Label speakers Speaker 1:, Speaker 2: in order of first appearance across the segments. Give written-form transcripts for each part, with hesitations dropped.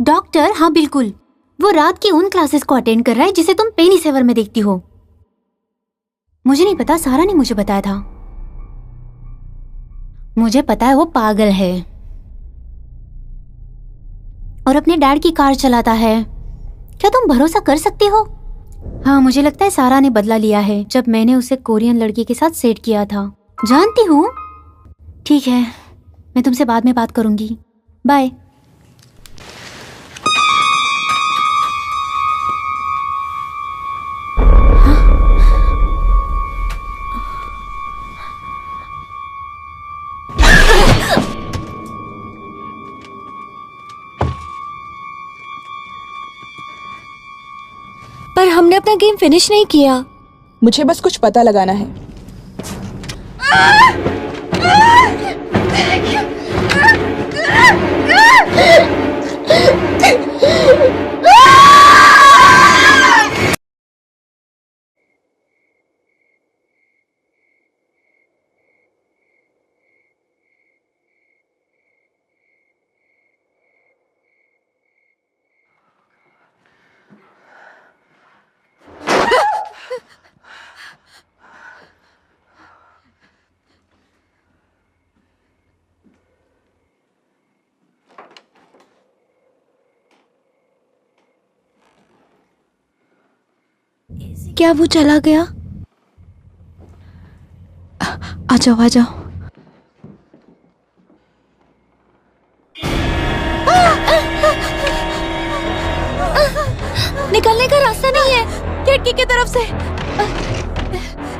Speaker 1: Doctor? हाँ बिल्कुल। वो रात की उन क्लासेस को अटेंड कर रहा है जिसे तुम पेनी सेवर में देखती हो। मुझे नहीं पता, सारा ने मुझे बताया था। मुझे पता है वो पागल है और अपने डैड की कार चलाता है। क्या तुम भरोसा कर सकती हो? हाँ, मुझे लगता है सारा ने बदला लिया है जब मैंने उसे कोरियन लड़की के साथ सेट किया था। जानती हूँ। ठीक है, मैं तुमसे बाद में बात करूंगी। बाय।
Speaker 2: पर हमने अपना गेम फिनिश नहीं किया।
Speaker 3: मुझे बस कुछ पता लगाना है।
Speaker 2: क्या वो चला गया? आ जाओ आ जाओ। निकलने का रास्ता नहीं है खिड़की की तरफ से।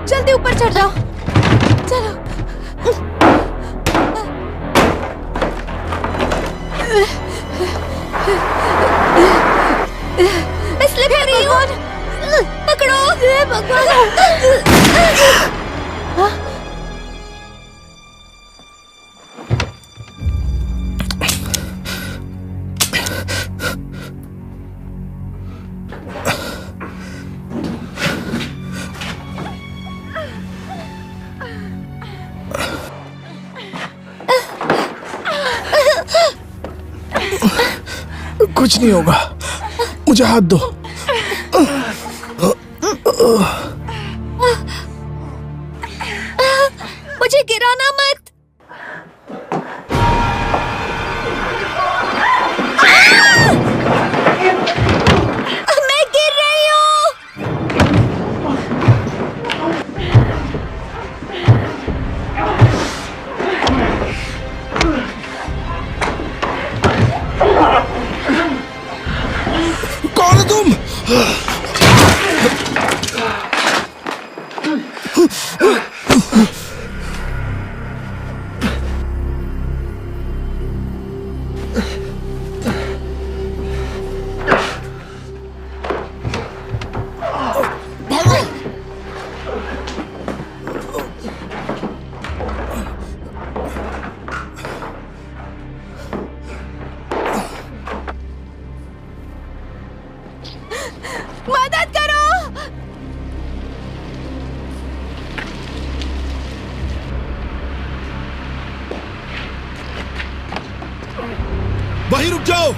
Speaker 2: जल्दी ऊपर चढ़ जाओ। चलो। स्लिपरी हो। पकड़ो। भगवान।
Speaker 4: कुछ नहीं होगा, मुझे हाथ दो।
Speaker 2: मुझे गिराना मत। मैं गिर रही हूँ।
Speaker 4: कौन हो तुम?
Speaker 2: मदद करो।
Speaker 4: वहीं रुक जाओ।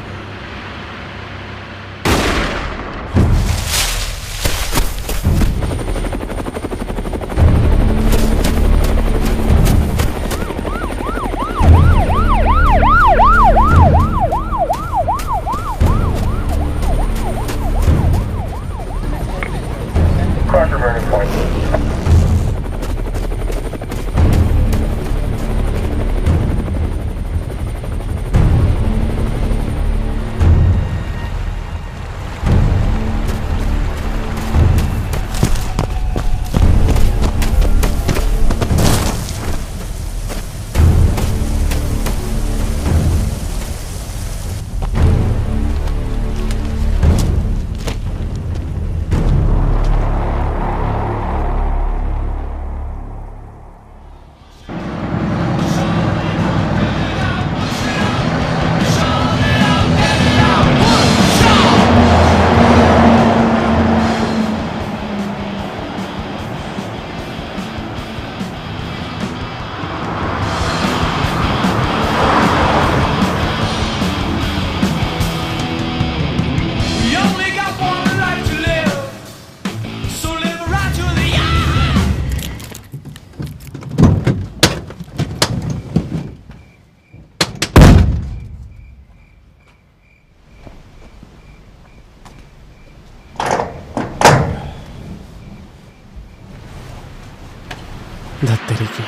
Speaker 5: धत्तेरी की।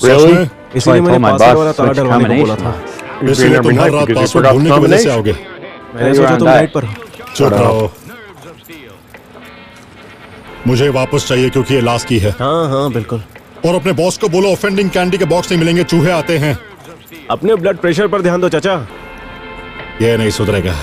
Speaker 6: Really?
Speaker 5: इसीलिए मैंने पास वाला ताला डलवाने को बोला था।
Speaker 4: इसलिए तुम हर रात पासवर्ड ढूंढने की वजह से आओगे।
Speaker 5: मैंने सोचा तुम नाइट पर हो।
Speaker 4: चुप रहो। मुझे वापस चाहिए क्योंकि ये लास्ट की है।
Speaker 5: हाँ बिल्कुल।
Speaker 4: और अपने बॉस को बोलो ऑफेंडिंग कैंडी के बॉक्स नहीं मिलेंगे, चूहे आते हैं।
Speaker 5: अपने ब्लड प्रेशर पर ध्यान दो चाचा।
Speaker 4: ये नहीं सुधरेगा।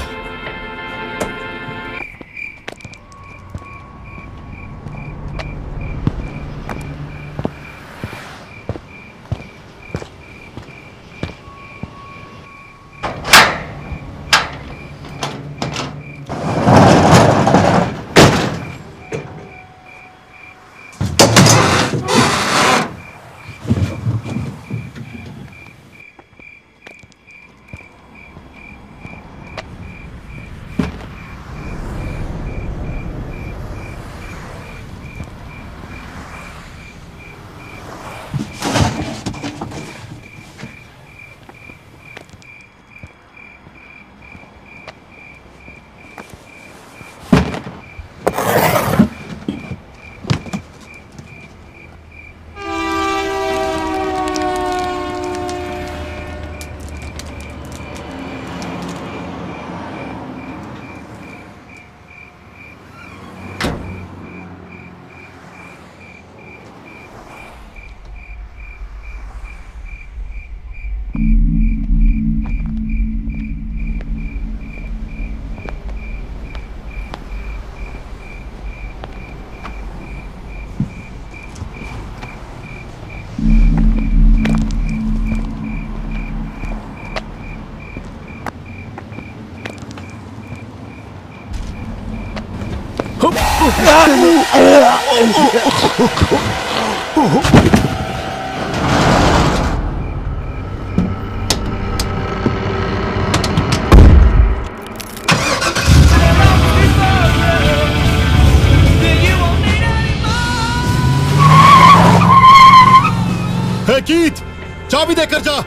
Speaker 4: हे कीथ, चाबी देकर जा।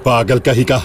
Speaker 4: पागल कहीं का।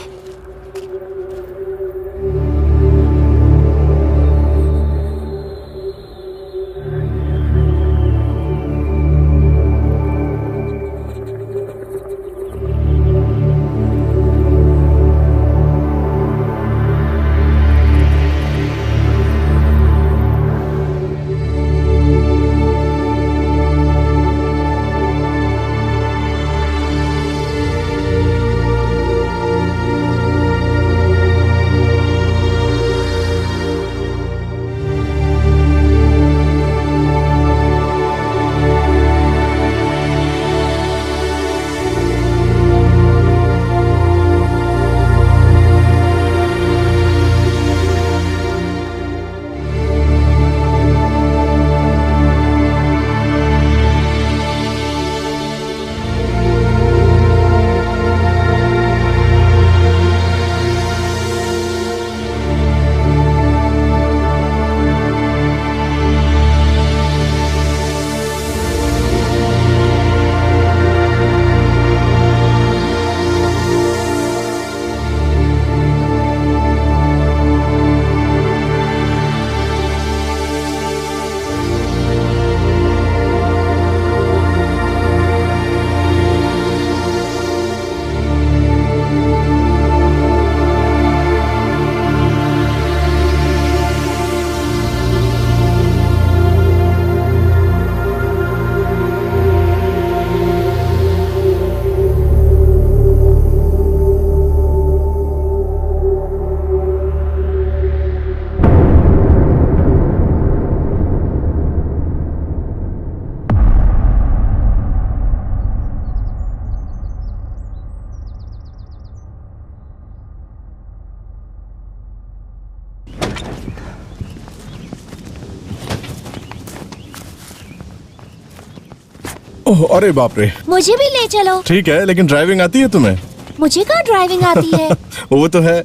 Speaker 4: ओह, अरे बाप रे।
Speaker 2: मुझे भी ले चलो।
Speaker 4: ठीक है, लेकिन ड्राइविंग आती है तुम्हें?
Speaker 2: मुझे कहाँ ड्राइविंग आती है?
Speaker 4: वो तो है।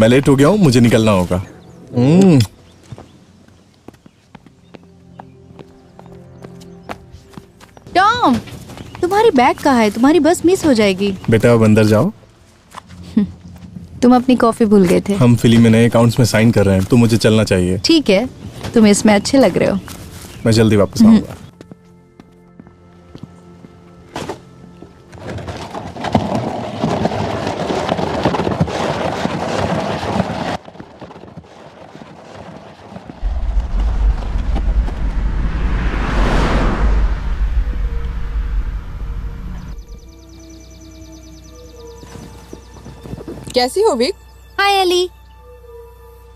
Speaker 4: मैं लेट हो गया हूँ, मुझे निकलना होगा।
Speaker 2: फिर बैग कहाँ है? तुम्हारी बस मिस हो जाएगी।
Speaker 4: बेटा अब अंदर जाओ।
Speaker 2: तुम अपनी कॉफी भूल गए थे।
Speaker 4: हम फिल्म में नए अकाउंट्स में साइन कर रहे हैं तो मुझे चलना चाहिए।
Speaker 2: ठीक है, तुम इसमें अच्छे लग रहे हो।
Speaker 4: मैं जल्दी वापस आऊंगा।
Speaker 3: कैसी हो विक?
Speaker 2: हाय एली।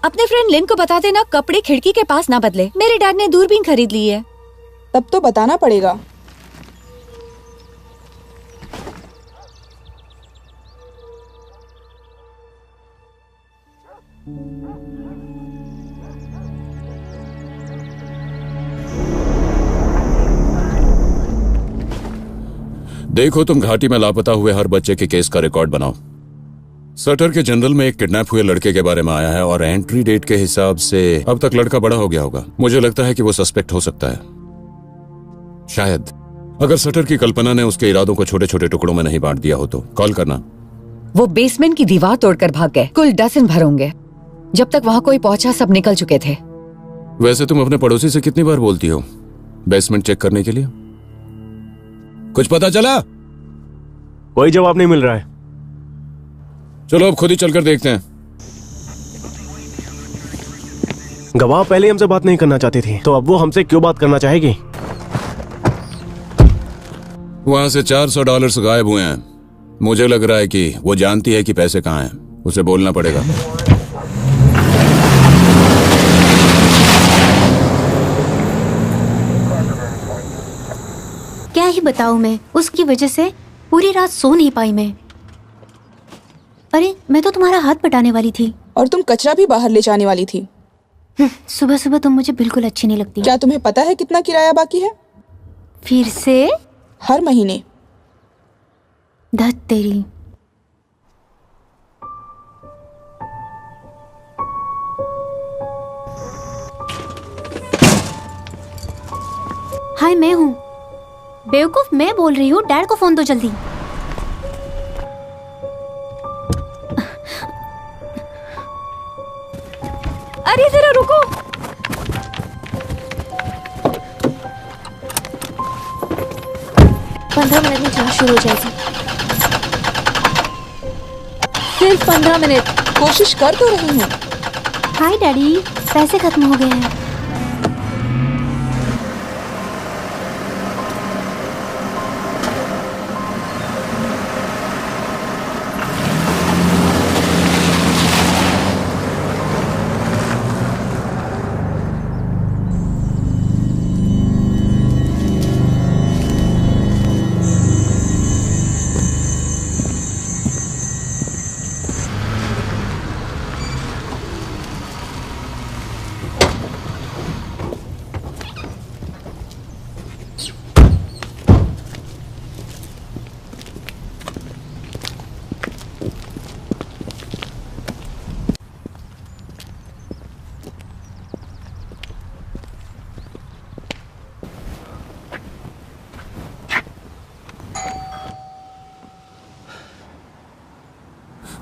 Speaker 2: अपने फ्रेंड लिन को बता देना कपड़े खिड़की के पास ना बदले। मेरे डैड ने दूरबीन खरीद ली है।
Speaker 3: तब तो बताना पड़ेगा।
Speaker 6: देखो, तुम घाटी में लापता हुए हर बच्चे के केस का रिकॉर्ड बनाओ। सटर के जनरल में एक किडनैप हुए लड़के के बारे में आया है और एंट्री डेट के हिसाब से अब तक लड़का बड़ा हो गया होगा। मुझे लगता है कि वो सस्पेक्ट हो सकता है। शायद अगर सटर की कल्पना ने उसके इरादों को छोटे छोटे टुकड़ों में नहीं बांट दिया हो तो कॉल करना।
Speaker 7: वो बेसमेंट की दीवार तोड़कर भाग गए। कुल डजन भर होंगे। जब तक वहाँ कोई पहुंचा सब निकल चुके थे।
Speaker 6: वैसे तुम अपने पड़ोसी से कितनी बार बोलती हो बेसमेंट चेक करने के लिए? कुछ पता चला?
Speaker 5: कोई जवाब नहीं मिल रहा है।
Speaker 6: चलो अब खुद ही चलकर देखते हैं।
Speaker 5: गवाह पहले हमसे बात नहीं करना चाहती थी, तो अब वो हमसे क्यों बात करना चाहेगी?
Speaker 6: वहां से $400 गायब हुए हैं। मुझे लग रहा है कि वो जानती है कि पैसे कहाँ हैं। उसे बोलना पड़ेगा।
Speaker 1: क्या ही बताऊं मैं, उसकी वजह से पूरी रात सो नहीं पाई मैं। अरे मैं तो तुम्हारा हाथ बटाने वाली थी।
Speaker 3: और तुम कचरा भी बाहर ले जाने वाली थी।
Speaker 1: सुबह सुबह तुम मुझे बिल्कुल अच्छी नहीं लगती।
Speaker 3: क्या तुम्हें पता है कितना किराया बाकी है?
Speaker 1: फिर से?
Speaker 3: हर महीने।
Speaker 1: धत तेरी। हाय, मैं हूँ। बेवकूफ मैं बोल रही हूँ। डैड को फोन दो जल्दी।
Speaker 2: अरे जरा रुको।
Speaker 1: पंद्रह मिनट में जांच शुरू हो जाएगी।
Speaker 2: सिर्फ 15 मिनट।
Speaker 3: कोशिश कर तो रही हूँ।
Speaker 1: हाय डैडी, पैसे खत्म हो गए हैं।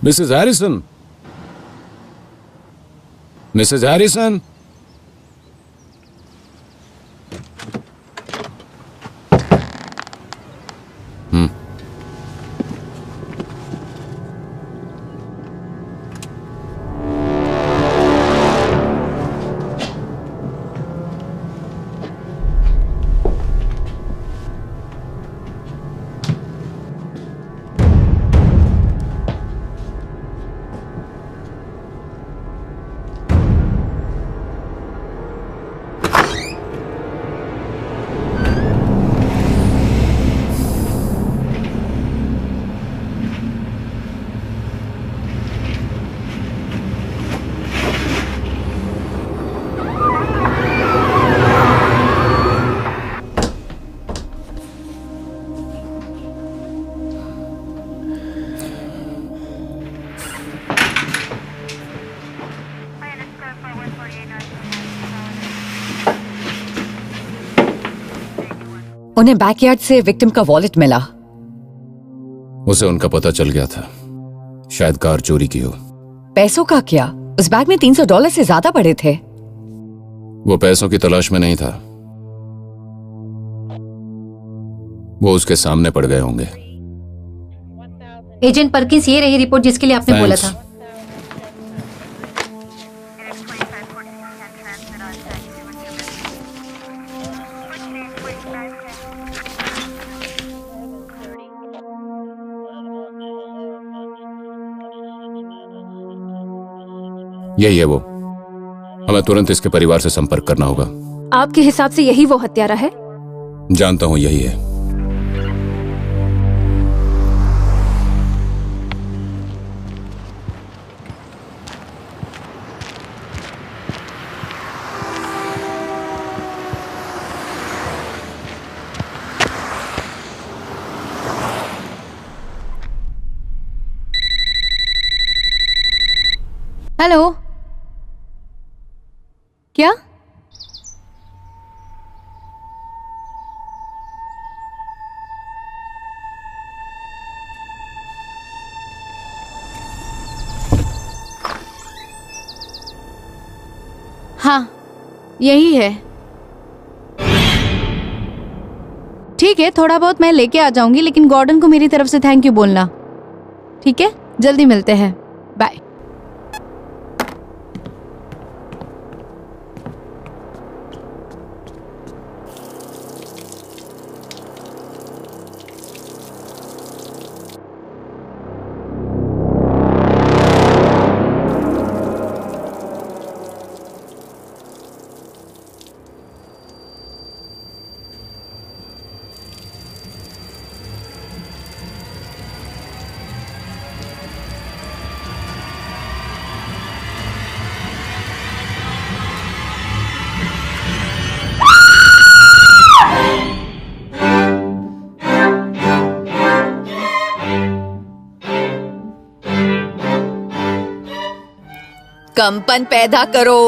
Speaker 6: Mrs Harrison, Mrs Harrison.
Speaker 7: उन्हें बैकयार्ड से विक्टिम का वॉलेट मिला।
Speaker 6: उसे उनका पता चल गया था, शायद कार चोरी की हो।
Speaker 7: पैसों का क्या? उस बैग में $300 से ज्यादा पड़े थे।
Speaker 6: वो पैसों की तलाश में नहीं था, वो उसके सामने पड़ गए होंगे।
Speaker 1: एजेंट परकिंस, ये रही रिपोर्ट जिसके लिए आपने बोला
Speaker 6: Thanks.
Speaker 1: था।
Speaker 6: यही है वो। हमें तुरंत इसके परिवार से संपर्क करना होगा।
Speaker 2: आपके हिसाब से यही वो हत्यारा है?
Speaker 6: जानता हूं यही है।
Speaker 2: हेलो, क्या? हाँ, यही है। ठीक है, थोड़ा बहुत मैं लेके आ जाऊंगी, लेकिन गॉर्डन को मेरी तरफ से थैंक यू बोलना। ठीक है, जल्दी मिलते हैं। बाय।
Speaker 7: कंपन पैदा करो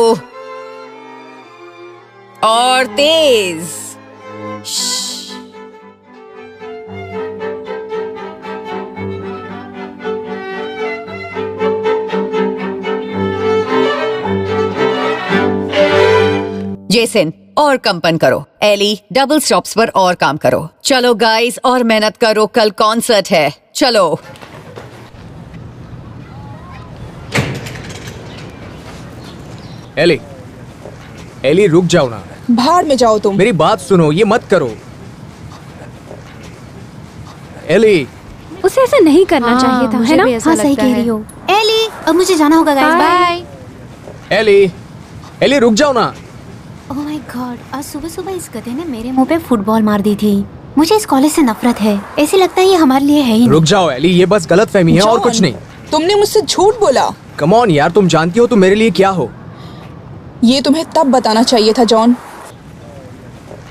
Speaker 7: और तेज। जेसन, और कंपन करो। एली, डबल स्टॉप्स पर और काम करो। चलो गाइस, और मेहनत करो, कल कॉन्सर्ट है। चलो।
Speaker 8: एली, एली रुक जाओ ना।
Speaker 3: भाड़ में जाओ तुम।
Speaker 8: मेरी बात सुनो, ये मत करो। एली,
Speaker 2: उसे ऐसा नहीं करना चाहिए था, है ना?
Speaker 1: हाँ, सही कह रही हो। एली, अब मुझे जाना होगा गाइस।
Speaker 2: बाय।
Speaker 8: एली, एली रुक जाओ ना।
Speaker 1: ओह माय गॉड, आज सुबह सुबह इस गधे ने मेरे मुंह पे फुटबॉल मार दी थी। मुझे इस कॉलेज से नफरत है। ऐसे लगता है ये हमारे लिए है ही नहीं।
Speaker 8: रुक जाओ एली, ये बस गलतफहमी है और कुछ नहीं।
Speaker 3: तुमने मुझसे झूठ बोला।
Speaker 8: कम ऑन यार, तुम जानती हो तुम मेरे लिए क्या हो।
Speaker 3: ये तुम्हें तब बताना चाहिए था जॉन।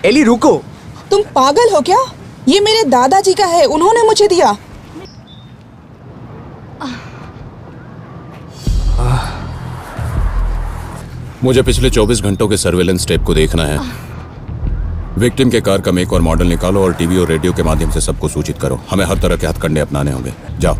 Speaker 8: एली रुको।
Speaker 3: तुम पागल हो क्या? ये मेरे दादाजी का है, उन्होंने मुझे दिया।
Speaker 6: मुझे पिछले 24 घंटों के सर्वेलेंस टेप को देखना है। विक्टिम के कार का मेक और मॉडल निकालो और टीवी और रेडियो के माध्यम से सबको सूचित करो। हमें हर तरह के हथकंडे अपनाने होंगे। जाओ।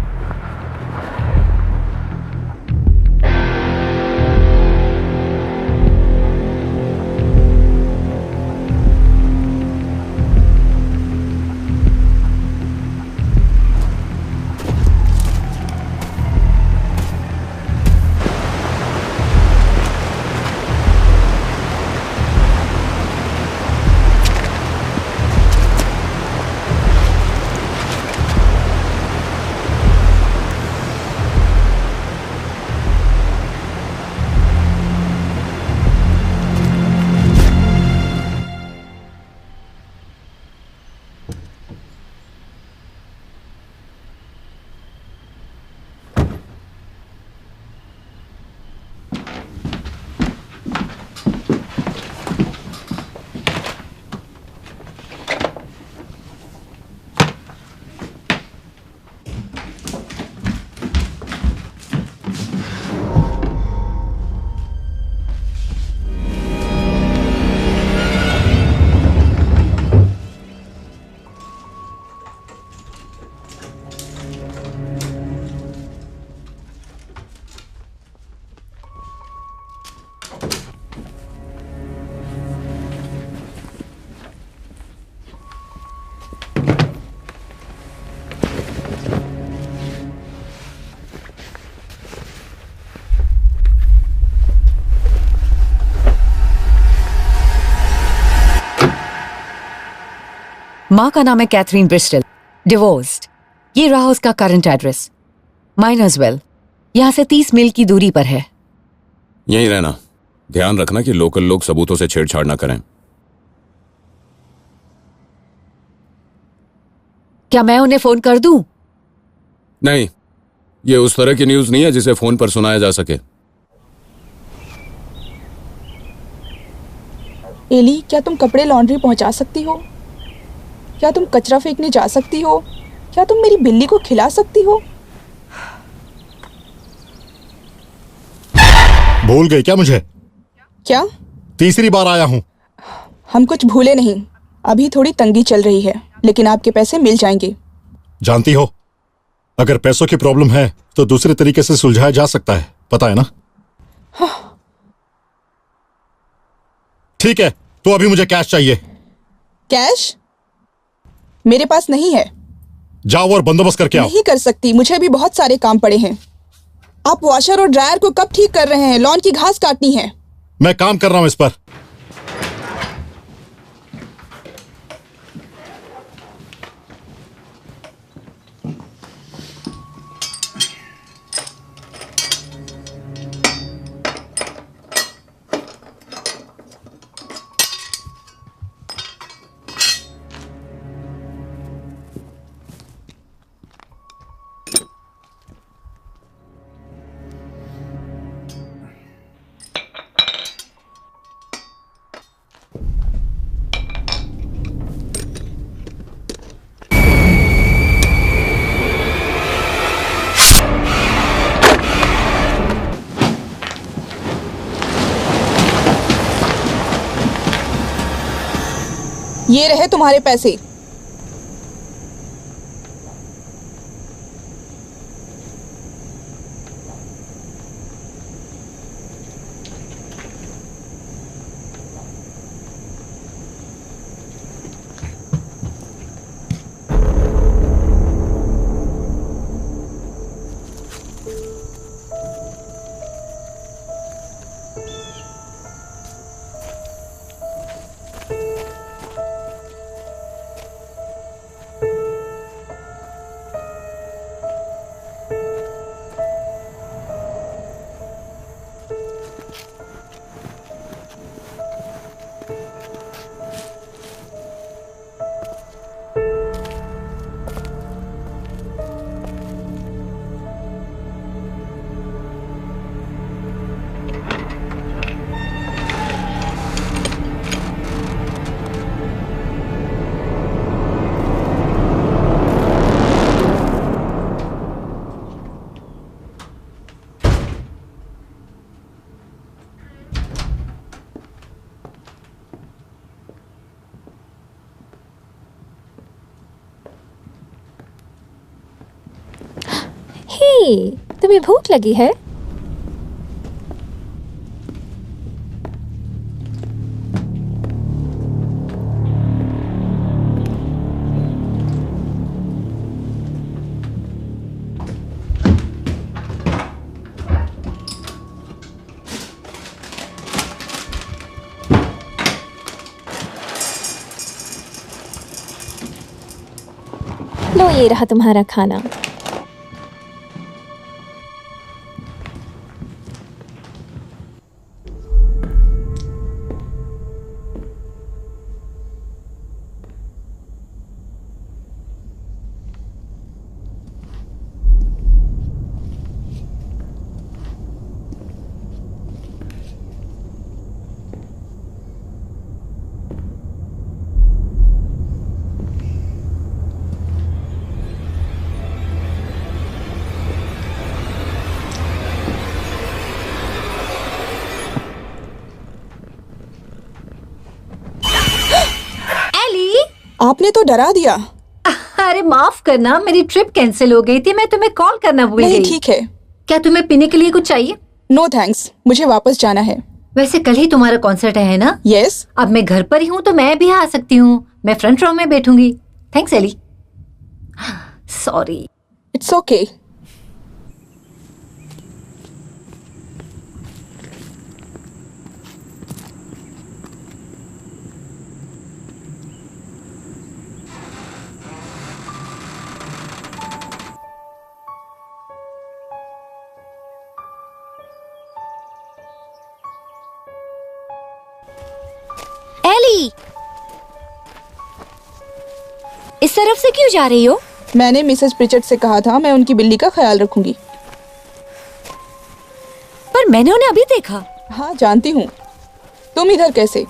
Speaker 7: माँ का नाम है कैथरीन ब्रिस्टल, डिवोर्स्ड। ये रहा उसका करंट एड्रेस, माइनर्स वेल, यहाँ से 30 मील की दूरी पर है।
Speaker 6: यहीं रहना, ध्यान रखना कि लोकल लोग सबूतों से छेड़छाड़ ना करें।
Speaker 7: क्या मैं उन्हें फोन कर दूं?
Speaker 6: नहीं, ये उस तरह की न्यूज नहीं है जिसे फोन पर सुनाया जा सके।
Speaker 3: एली, क्या तुम कपड़े लॉन्ड्री पहुंचा सकती हो? क्या तुम कचरा फेंकने जा सकती हो? क्या तुम मेरी बिल्ली को खिला सकती हो?
Speaker 4: भूल गई क्या मुझे?
Speaker 3: क्या?
Speaker 4: तीसरी बार आया हूँ।
Speaker 3: हम कुछ भूले नहीं। अभी थोड़ी तंगी चल रही है, लेकिन आपके पैसे मिल जाएंगे।
Speaker 4: जानती हो, अगर पैसों की प्रॉब्लम है तो दूसरे तरीके से सुलझाया जा सकता है, पता है ना? ठीक है, तो अभी मुझे कैश चाहिए।
Speaker 3: कैश मेरे पास नहीं है।
Speaker 4: जाओ और बंदोबस्त करके आओ।
Speaker 3: नहीं कर सकती, मुझे भी बहुत सारे काम पड़े हैं। आप वॉशर और ड्रायर को कब ठीक कर रहे हैं? लॉन की घास काटनी है।
Speaker 4: मैं काम कर रहा हूं इस पर।
Speaker 3: ये रहे तुम्हारे पैसे।
Speaker 9: तुम्हें भूख लगी है? लो, ये रहा तुम्हारा खाना।
Speaker 3: आपने तो डरा दिया।
Speaker 10: अरे माफ करना, मेरी ट्रिप कैंसिल हो गई थी। मैं तुम्हें कॉल करना भूल
Speaker 3: नहीं,
Speaker 10: गई।
Speaker 3: ठीक है।
Speaker 10: क्या तुम्हें पीने के लिए कुछ चाहिए?
Speaker 3: नो थैंक्स, मुझे वापस जाना है।
Speaker 10: वैसे कल ही तुम्हारा कॉन्सर्ट है ना?
Speaker 3: यस।
Speaker 10: अब मैं घर पर ही हूँ तो मैं भी आ सकती हूँ। मैं फ्रंट रो में बैठूंगी। Thanks Ellie. Sorry.
Speaker 3: It's okay.
Speaker 11: Ellie, इस तरफ से क्यों जा रही हो?
Speaker 3: मैंने मिसेस प्रिचर्ड से कहा था मैं उनकी बिल्ली का ख्याल रखूंगी।
Speaker 11: पर मैंने उन्हें अभी देखा।
Speaker 3: हाँ जानती हूँ। तुम इधर कैसे?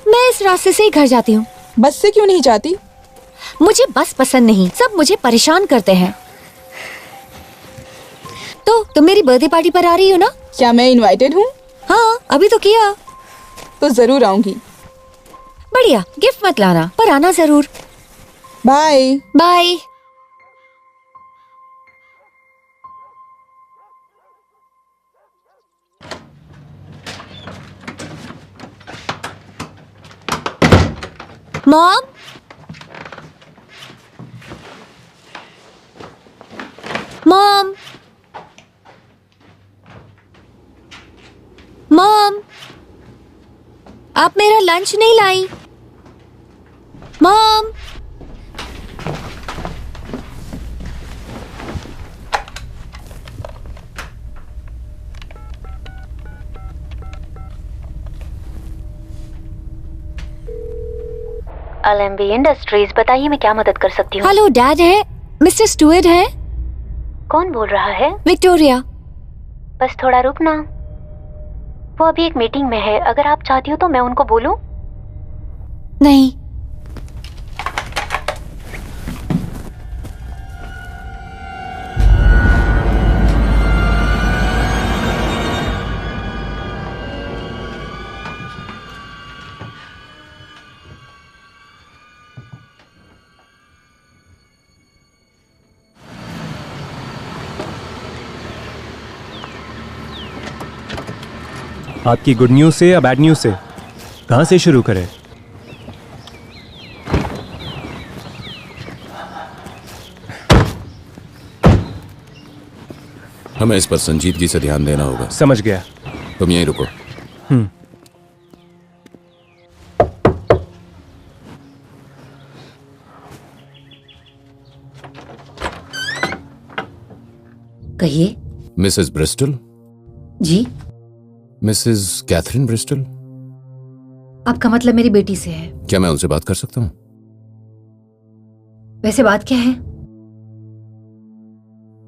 Speaker 11: मैं इस रास्ते से ही घर जाती हूँ।
Speaker 3: बस से क्यों नहीं जाती?
Speaker 11: मुझे बस पसंद नहीं, सब मुझे परेशान करते हैं। तो तुम मेरी बर्थडे पार्टी पर आ रही हो ना?
Speaker 3: क्या मैं इनवाइटेड हूँ?
Speaker 11: हाँ, अभी तो किया।
Speaker 3: तो जरूर आऊंगी।
Speaker 11: बढ़िया, गिफ्ट मत लाना पर आना जरूर।
Speaker 3: Bye
Speaker 11: bye. Mom, mom, mom, आप मेरा लंच नहीं लाई। मॉम,
Speaker 1: LMB इंडस्ट्रीज, बताइए मैं क्या मदद कर सकती हूँ?
Speaker 11: हेलो डैड है, मिस्टर स्टुअर्ट है।
Speaker 1: कौन बोल रहा है?
Speaker 11: विक्टोरिया।
Speaker 1: बस थोड़ा रुकना, वो अभी एक मीटिंग में है। अगर आप चाहती हो तो मैं उनको बोलूं?
Speaker 11: नहीं।
Speaker 5: आपकी गुड न्यूज़ से या बैड न्यूज़ से, कहाँ से शुरू करें?
Speaker 6: हमें इस पर संजीदगी से ध्यान देना होगा।
Speaker 5: समझ गया।
Speaker 6: तुम यहीं रुको।
Speaker 10: कहिए।
Speaker 6: Mrs Bristol?
Speaker 10: जी।
Speaker 6: Mrs Catherine Bristol?
Speaker 10: आपका मतलब मेरी बेटी से है?
Speaker 6: क्या मैं उनसे बात कर सकता हूँ?
Speaker 10: वैसे बात क्या है?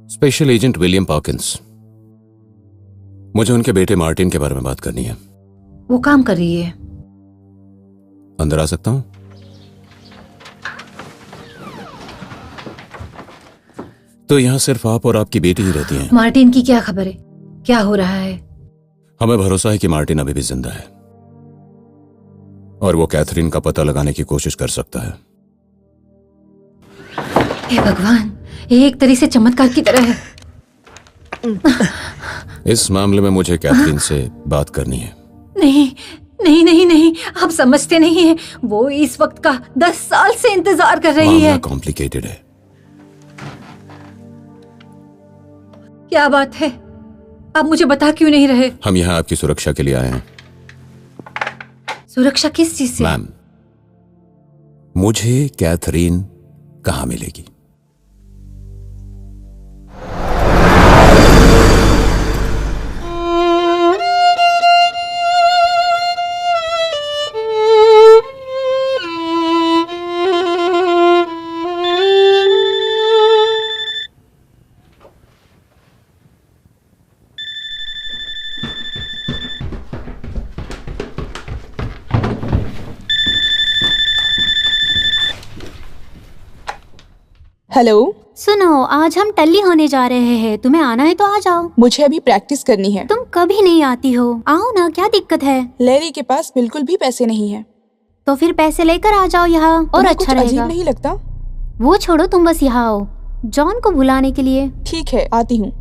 Speaker 6: स्पेशल एजेंट विलियम पार्किंस, मुझे उनके बेटे मार्टिन के बारे में बात करनी है।
Speaker 10: वो काम कर रही है।
Speaker 6: अंदर आ सकता हूँ? तो यहाँ सिर्फ आप और आपकी बेटी ही रहती हैं।
Speaker 10: मार्टिन की क्या खबर है? क्या हो रहा है?
Speaker 6: हमें भरोसा है कि मार्टिन अभी भी जिंदा है और वो कैथरीन का पता लगाने की कोशिश कर सकता है।
Speaker 10: हे भगवान, एक तरह से चमत्कार की तरह है।
Speaker 6: इस मामले में मुझे कैथरीन से बात करनी है।
Speaker 10: नहीं नहीं नहीं नहीं, आप समझते नहीं हैं। वो इस वक्त का 10 साल से इंतजार कर रही है।
Speaker 6: कॉम्प्लिकेटेड है।
Speaker 10: क्या बात है? आप मुझे बता क्यों नहीं रहे?
Speaker 6: हम यहाँ आपकी सुरक्षा के लिए आए हैं।
Speaker 10: सुरक्षा किस चीज से?
Speaker 6: मैम, मुझे कैथरीन कहाँ मिलेगी?
Speaker 3: हेलो।
Speaker 1: सुनो, आज हम टल्ली होने जा रहे हैं। तुम्हें आना है तो आ जाओ।
Speaker 3: मुझे अभी प्रैक्टिस करनी है।
Speaker 1: तुम कभी नहीं आती हो। आओ ना, क्या दिक्कत है?
Speaker 3: लैरी के पास बिल्कुल भी पैसे नहीं है।
Speaker 1: तो फिर पैसे लेकर आ जाओ यहाँ, और अच्छा
Speaker 3: कुछ
Speaker 1: रहेगा।
Speaker 3: अजीब नहीं लगता?
Speaker 1: वो छोड़ो, तुम बस यहाँ आओ जॉन को भुलाने के लिए।
Speaker 3: ठीक है, आती हूँ।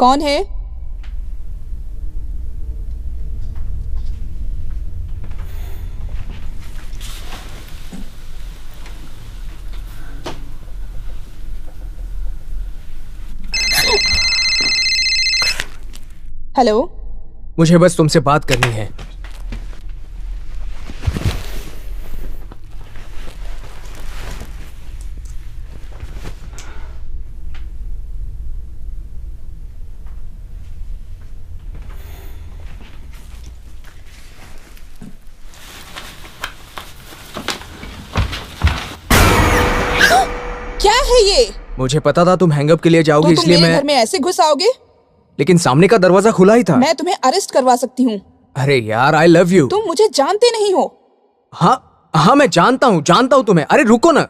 Speaker 3: कौन है? हेलो,
Speaker 8: मुझे बस तुमसे बात करनी है।
Speaker 3: क्या है ये?
Speaker 8: मुझे पता था तुम हैंगअप के लिए जाओगी,
Speaker 3: तो तुम
Speaker 8: इसलिए
Speaker 3: मेरे
Speaker 8: मैं
Speaker 3: घर में ऐसे घुस आओगे?
Speaker 8: लेकिन सामने का दरवाजा खुला ही था।
Speaker 3: मैं तुम्हें अरेस्ट करवा सकती हूँ।
Speaker 8: अरे यार, आई लव यू।
Speaker 3: तुम मुझे जानते नहीं हो।
Speaker 8: हाँ मैं जानता हूँ तुम्हें। अरे रुको ना।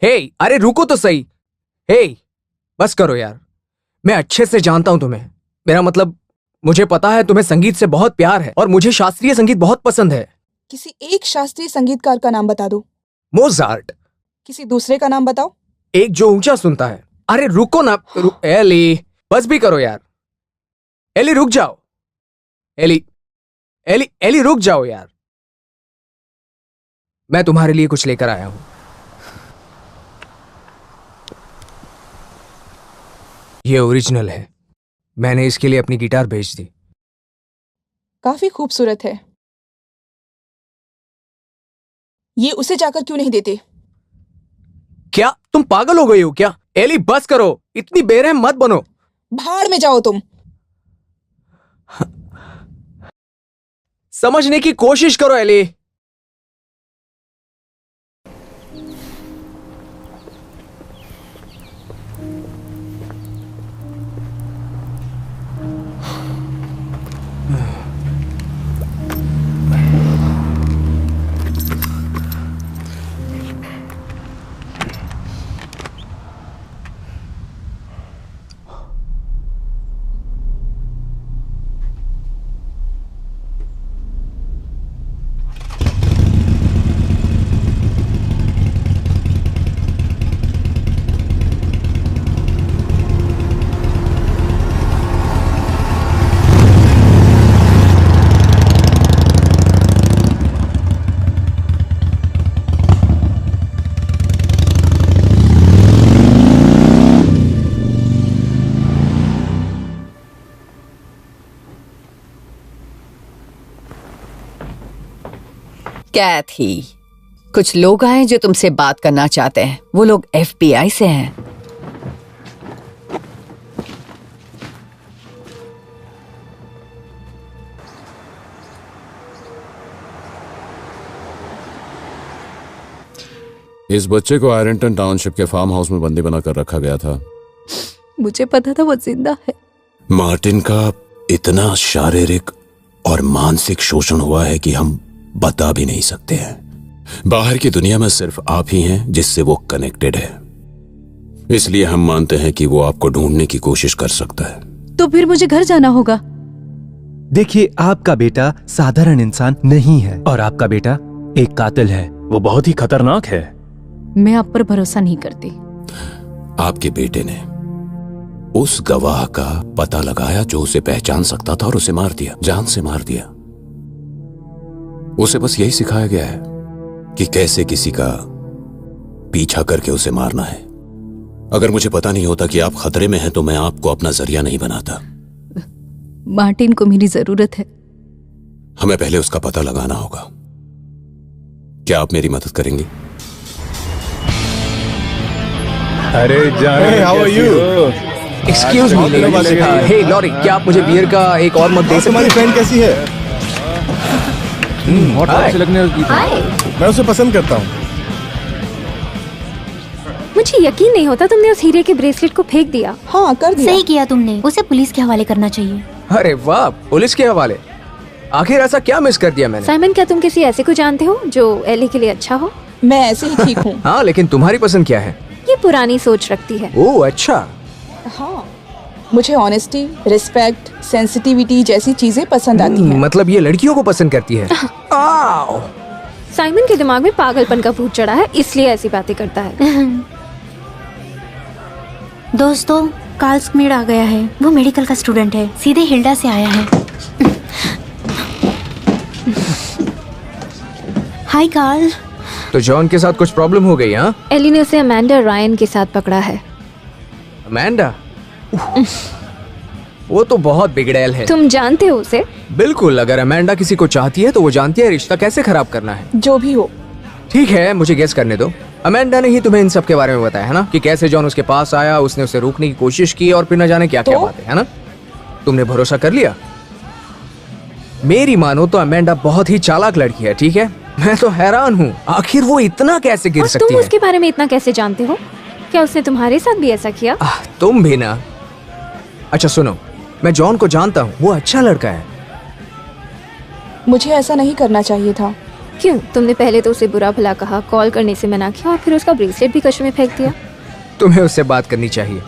Speaker 8: हे, अरे रुको तो सही। हे, बस करो यार। मैं अच्छे से जानता हूं तुम्हें। मेरा मतलब, मुझे पता है तुम्हें संगीत से बहुत प्यार है और मुझे शास्त्रीय संगीत बहुत पसंद है।
Speaker 3: किसी एक शास्त्रीय संगीतकार का नाम बता दो।
Speaker 8: मोजार्ट।
Speaker 3: किसी दूसरे का नाम बताओ।
Speaker 8: एक जो ऊंचा सुनता है। अरे रुको ना। एली, बस भी करो यार। एली रुक जाओ। एली रुक जाओ यार। मैं तुम्हारे लिए कुछ लेकर आया हूं। ये ओरिजिनल है। मैंने इसके लिए अपनी गिटार भेज दी।
Speaker 3: काफी खूबसूरत है। ये उसे जाकर क्यों नहीं देते?
Speaker 8: क्या तुम पागल हो गई हो क्या? एली बस करो, इतनी बेरहम मत बनो।
Speaker 3: भाड़ में जाओ तुम।
Speaker 8: समझने की कोशिश करो एली।
Speaker 7: कैथी, कुछ लोग आए जो तुमसे बात करना चाहते हैं। वो लोग FBI से हैं।
Speaker 6: इस बच्चे को आयरनटन टाउनशिप के फार्म हाउस में बंदी बनाकर रखा गया था।
Speaker 2: मुझे पता था वो जिंदा है।
Speaker 6: मार्टिन का इतना शारीरिक और मानसिक शोषण हुआ है कि हम बता भी नहीं सकते हैं। बाहर की दुनिया में सिर्फ आप ही हैं जिससे वो कनेक्टेड है। इसलिए हम मानते हैं कि वो आपको ढूंढने की कोशिश कर सकता है।
Speaker 2: तो फिर मुझे घर जाना होगा।
Speaker 12: देखिए, आपका बेटा साधारण इंसान नहीं है और आपका बेटा एक कातिल है।
Speaker 5: वो बहुत ही खतरनाक है।
Speaker 2: मैं आप पर भरोसा नहीं करती।
Speaker 6: आपके बेटे ने उस गवाह का पता लगाया जो उसे पहचान सकता था और उसे मार दिया, जान से मार दिया। उसे बस यही सिखाया गया है कि कैसे किसी का पीछा करके उसे मारना है। अगर मुझे पता नहीं होता कि आप खतरे में हैं तो मैं आपको अपना जरिया नहीं बनाता।
Speaker 2: मार्टिन को मेरी जरूरत है।
Speaker 6: हमें पहले उसका पता लगाना होगा। क्या आप मेरी मदद करेंगी?
Speaker 13: अरे जाने, how are you?
Speaker 8: Excuse me. Hey Lori, क्या आप मुझे बियर का एक और मग दे सकते हैं?
Speaker 13: तुम्हारी फ्रेंड कैसी है? बहुत अच्छी लगने लगी थी। मैं उसे पसंद करता हूँ।
Speaker 9: मुझे यकीन नहीं होता तुमने उस हीरे के ब्रेसलेट को फेंक दिया।
Speaker 3: हाँ, कर दिया।
Speaker 1: सही किया तुमने। उसे पुलिस के हवाले करना चाहिए।
Speaker 8: अरे वाह, पुलिस के हवाले? आखिर ऐसा क्या मिस कर दिया मैंने?
Speaker 9: साइमन, क्या तुम किसी ऐसे को जानते हो जो एली के लिए अच्छा हो?
Speaker 3: मैं ऐसे ही ठीक हूँ।
Speaker 8: हाँ, लेकिन तुम्हारी पसंद क्या है?
Speaker 9: ये पुरानी सोच रखती है।
Speaker 8: ओह अच्छा।
Speaker 3: हाँ, मुझे ऑनेस्टी, रिस्पेक्ट, सेंसिटिविटी जैसी चीजें पसंद आती हैं।
Speaker 8: मतलब ये लड़कियों को पसंद करती है। आओ।
Speaker 9: साइमन के दिमाग में पागलपन का भूत चढ़ा है, इसलिए ऐसी बातें करता है।
Speaker 1: दोस्तों, कार्ल स्मिड आ गया है। वो मेडिकल का स्टूडेंट है, सीधे हिल्डा से आया है। हाय कार्ल।
Speaker 8: तो जॉन के साथ कुछ प्रॉब्लम हो गई? हाँ,
Speaker 9: एली ने उसे अमेंडा रायन के साथ पकड़ा है।
Speaker 8: अमेंडा? वो तो बहुत बिगड़ैल है।
Speaker 9: तुम जानते हो उसे?
Speaker 8: बिल्कुल, अगर अमेंडा किसी को चाहती है तो वो जानती है रिश्ता कैसे खराब करना है।
Speaker 3: जो भी हो।
Speaker 8: ठीक है, मुझे गेस करने दो। अमेंडा ने ही तुम्हें इन सब के बारे में बताया है ना, कि कैसे जॉन उसके पास आया, उसने उसे रोकने की कोशिश की और फिर न जाने क्या क्या बातें, है ना? तुमने भरोसा कर लिया? मेरी मानो तो अमेंडा बहुत ही चालाक लड़की है, ठीक है? मैं तो हैरान हूँ, आखिर वो इतना कैसे गिर सकती है?
Speaker 9: तुम उसके बारे में इतना कैसे जानते हो? क्या उसने तुम्हारे साथ भी ऐसा किया?
Speaker 8: तुम भी ना। अच्छा सुनो, मैं जॉन को जानता हूँ, वो अच्छा लड़का है।
Speaker 3: मुझे ऐसा नहीं करना चाहिए था।
Speaker 9: क्यों? तुमने पहले तो उसे बुरा भला कहा, कॉल करने से मना किया और फिर उसका ब्रेसलेट भी कचरे में फेंक दिया।
Speaker 8: तुम्हें उससे बात करनी चाहिए।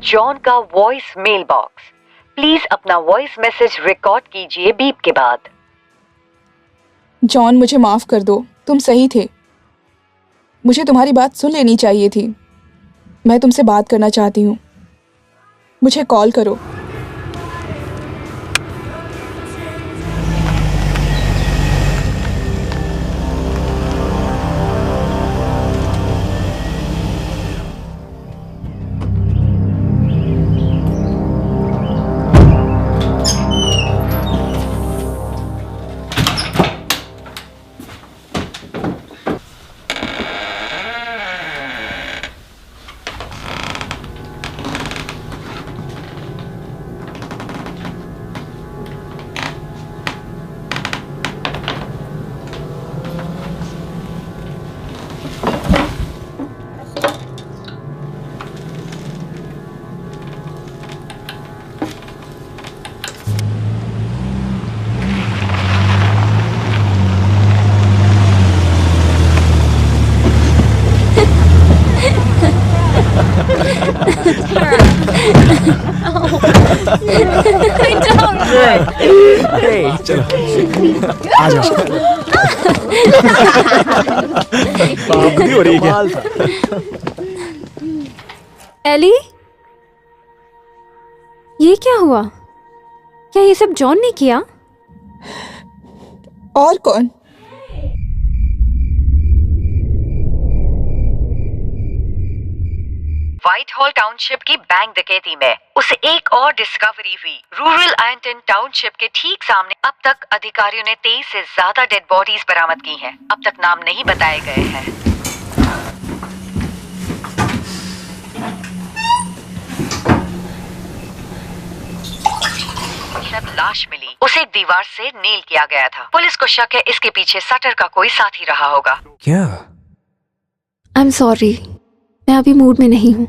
Speaker 7: जॉन का वॉइस मेल बॉक्स। प्लीज अपना वॉइस मैसेज रिकॉर्ड कीजिए बीप के बाद।
Speaker 3: जॉन, मुझे माफ कर दो, तुम सही थे। मुझे तुम्हारी बात सुन लेनी चाहिए थी। मैं तुमसे बात करना चाहती हूँ, मुझे कॉल करो।
Speaker 5: चलो आ जाओ। बाप भी हो रही है क्या?
Speaker 9: एली, ये क्या हुआ? क्या ये सब जॉन ने किया?
Speaker 3: और कौन?
Speaker 7: व्हाइट हॉल टाउनशिप की बैंक डकैती में उसे एक और डिस्कवरी हुई। रूरल आयंटन टाउनशिप के ठीक सामने अब तक अधिकारियों ने 23 से ज्यादा डेड बॉडीज बरामद की हैं। अब तक नाम नहीं बताए गए हैं। लाश मिली, उसे एक दीवार से नेल किया गया था। पुलिस को शक है इसके पीछे सटर का कोई साथी रहा होगा।
Speaker 8: क्या?
Speaker 9: आई एम सॉरी, मैं अभी मूड में नहीं हूँ।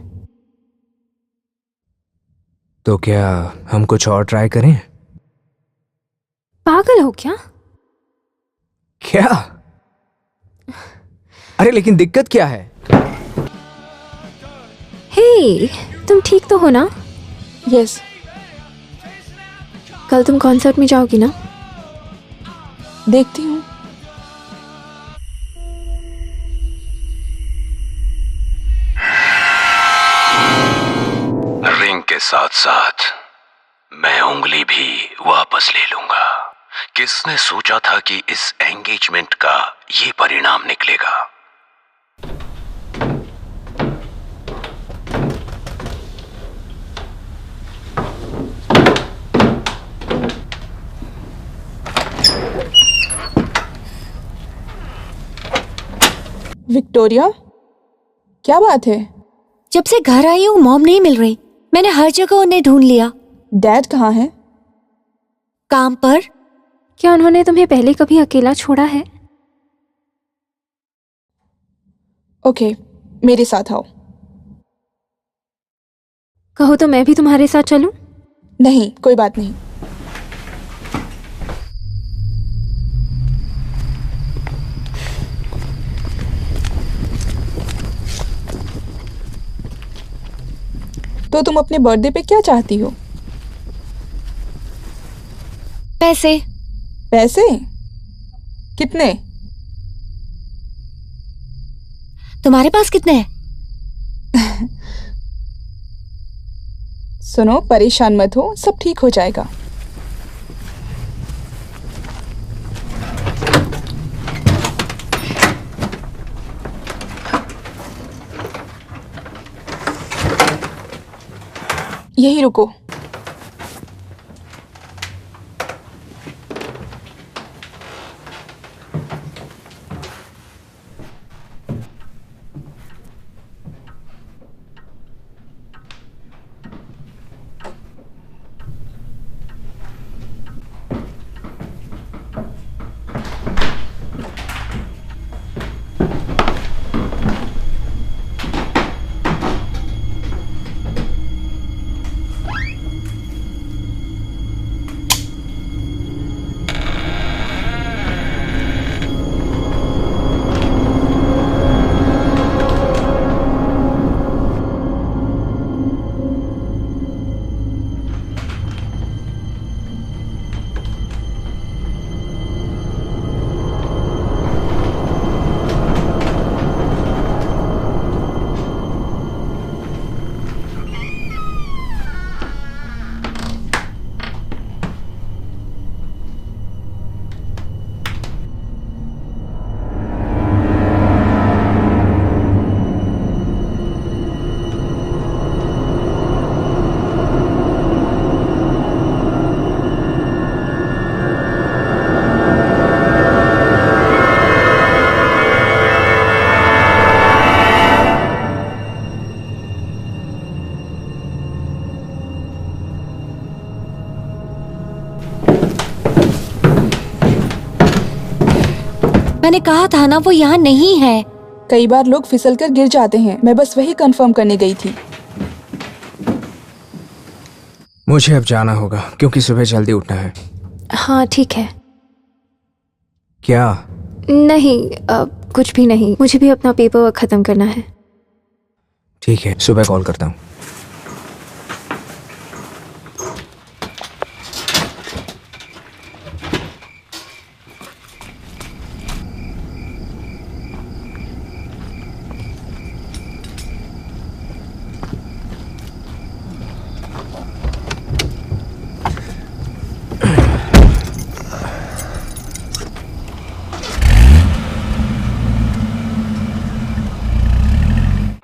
Speaker 8: तो क्या हम कुछ और ट्राई करें?
Speaker 9: पागल हो क्या?
Speaker 8: क्या? अरे लेकिन दिक्कत क्या है?
Speaker 9: हे, तुम ठीक तो हो ना?
Speaker 3: यस।
Speaker 9: कल तुम कॉन्सर्ट में जाओगी ना?
Speaker 3: देखती हूँ।
Speaker 14: रिंग के साथ साथ मैं उंगली भी वापस ले लूंगा। किसने सोचा था कि इस एंगेजमेंट का ये परिणाम निकलेगा?
Speaker 3: विक्टोरिया, क्या बात है?
Speaker 11: जब से घर आई हूँ मॉम नहीं मिल रही। मैंने हर जगह उन्हें ढूंढ लिया।
Speaker 3: डैड कहाँ है?
Speaker 11: काम पर।
Speaker 9: क्या उन्होंने तुम्हें पहले कभी अकेला छोड़ा है?
Speaker 3: ओके, मेरे साथ आओ।
Speaker 9: कहो तो मैं भी तुम्हारे साथ चलूं?
Speaker 3: नहीं, कोई बात नहीं। तो तुम अपने बर्थडे पे क्या चाहती हो?
Speaker 11: पैसे।
Speaker 3: पैसे? कितने?
Speaker 11: तुम्हारे पास कितने हैं?
Speaker 3: सुनो, परेशान मत हो, सब ठीक हो जाएगा। यही रुको।
Speaker 11: मैंने कहा था ना, वो यहाँ नहीं है।
Speaker 3: कई बार लोग फिसल कर गिर जाते हैं, मैं बस वही कंफर्म करने गई थी।
Speaker 8: मुझे अब जाना होगा क्योंकि सुबह जल्दी उठना है।
Speaker 9: हाँ ठीक है।
Speaker 8: क्या?
Speaker 9: नहीं, कुछ भी नहीं, मुझे भी अपना पेपर वर्क खत्म करना है।
Speaker 8: ठीक है, सुबह कॉल करता हूँ।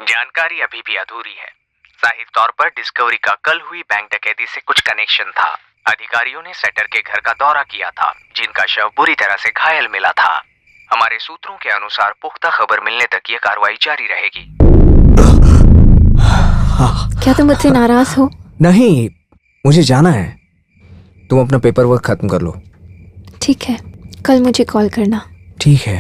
Speaker 15: जानकारी अभी भी अधूरी है। जाहिर तौर पर डिस्कवरी का कल हुई बैंक डकैती से कुछ कनेक्शन था। अधिकारियों ने सेटर के घर का दौरा किया था, जिनका शव बुरी तरह से घायल मिला था। हमारे सूत्रों के अनुसार पुख्ता खबर मिलने तक ये कार्रवाई जारी रहेगी।
Speaker 9: क्या तुम मुझसे नाराज हो?
Speaker 8: नहीं, मुझे जाना है। तुम अपना पेपर वर्क खत्म कर लो।
Speaker 9: ठीक है, कल मुझे कॉल करना।
Speaker 8: ठीक है।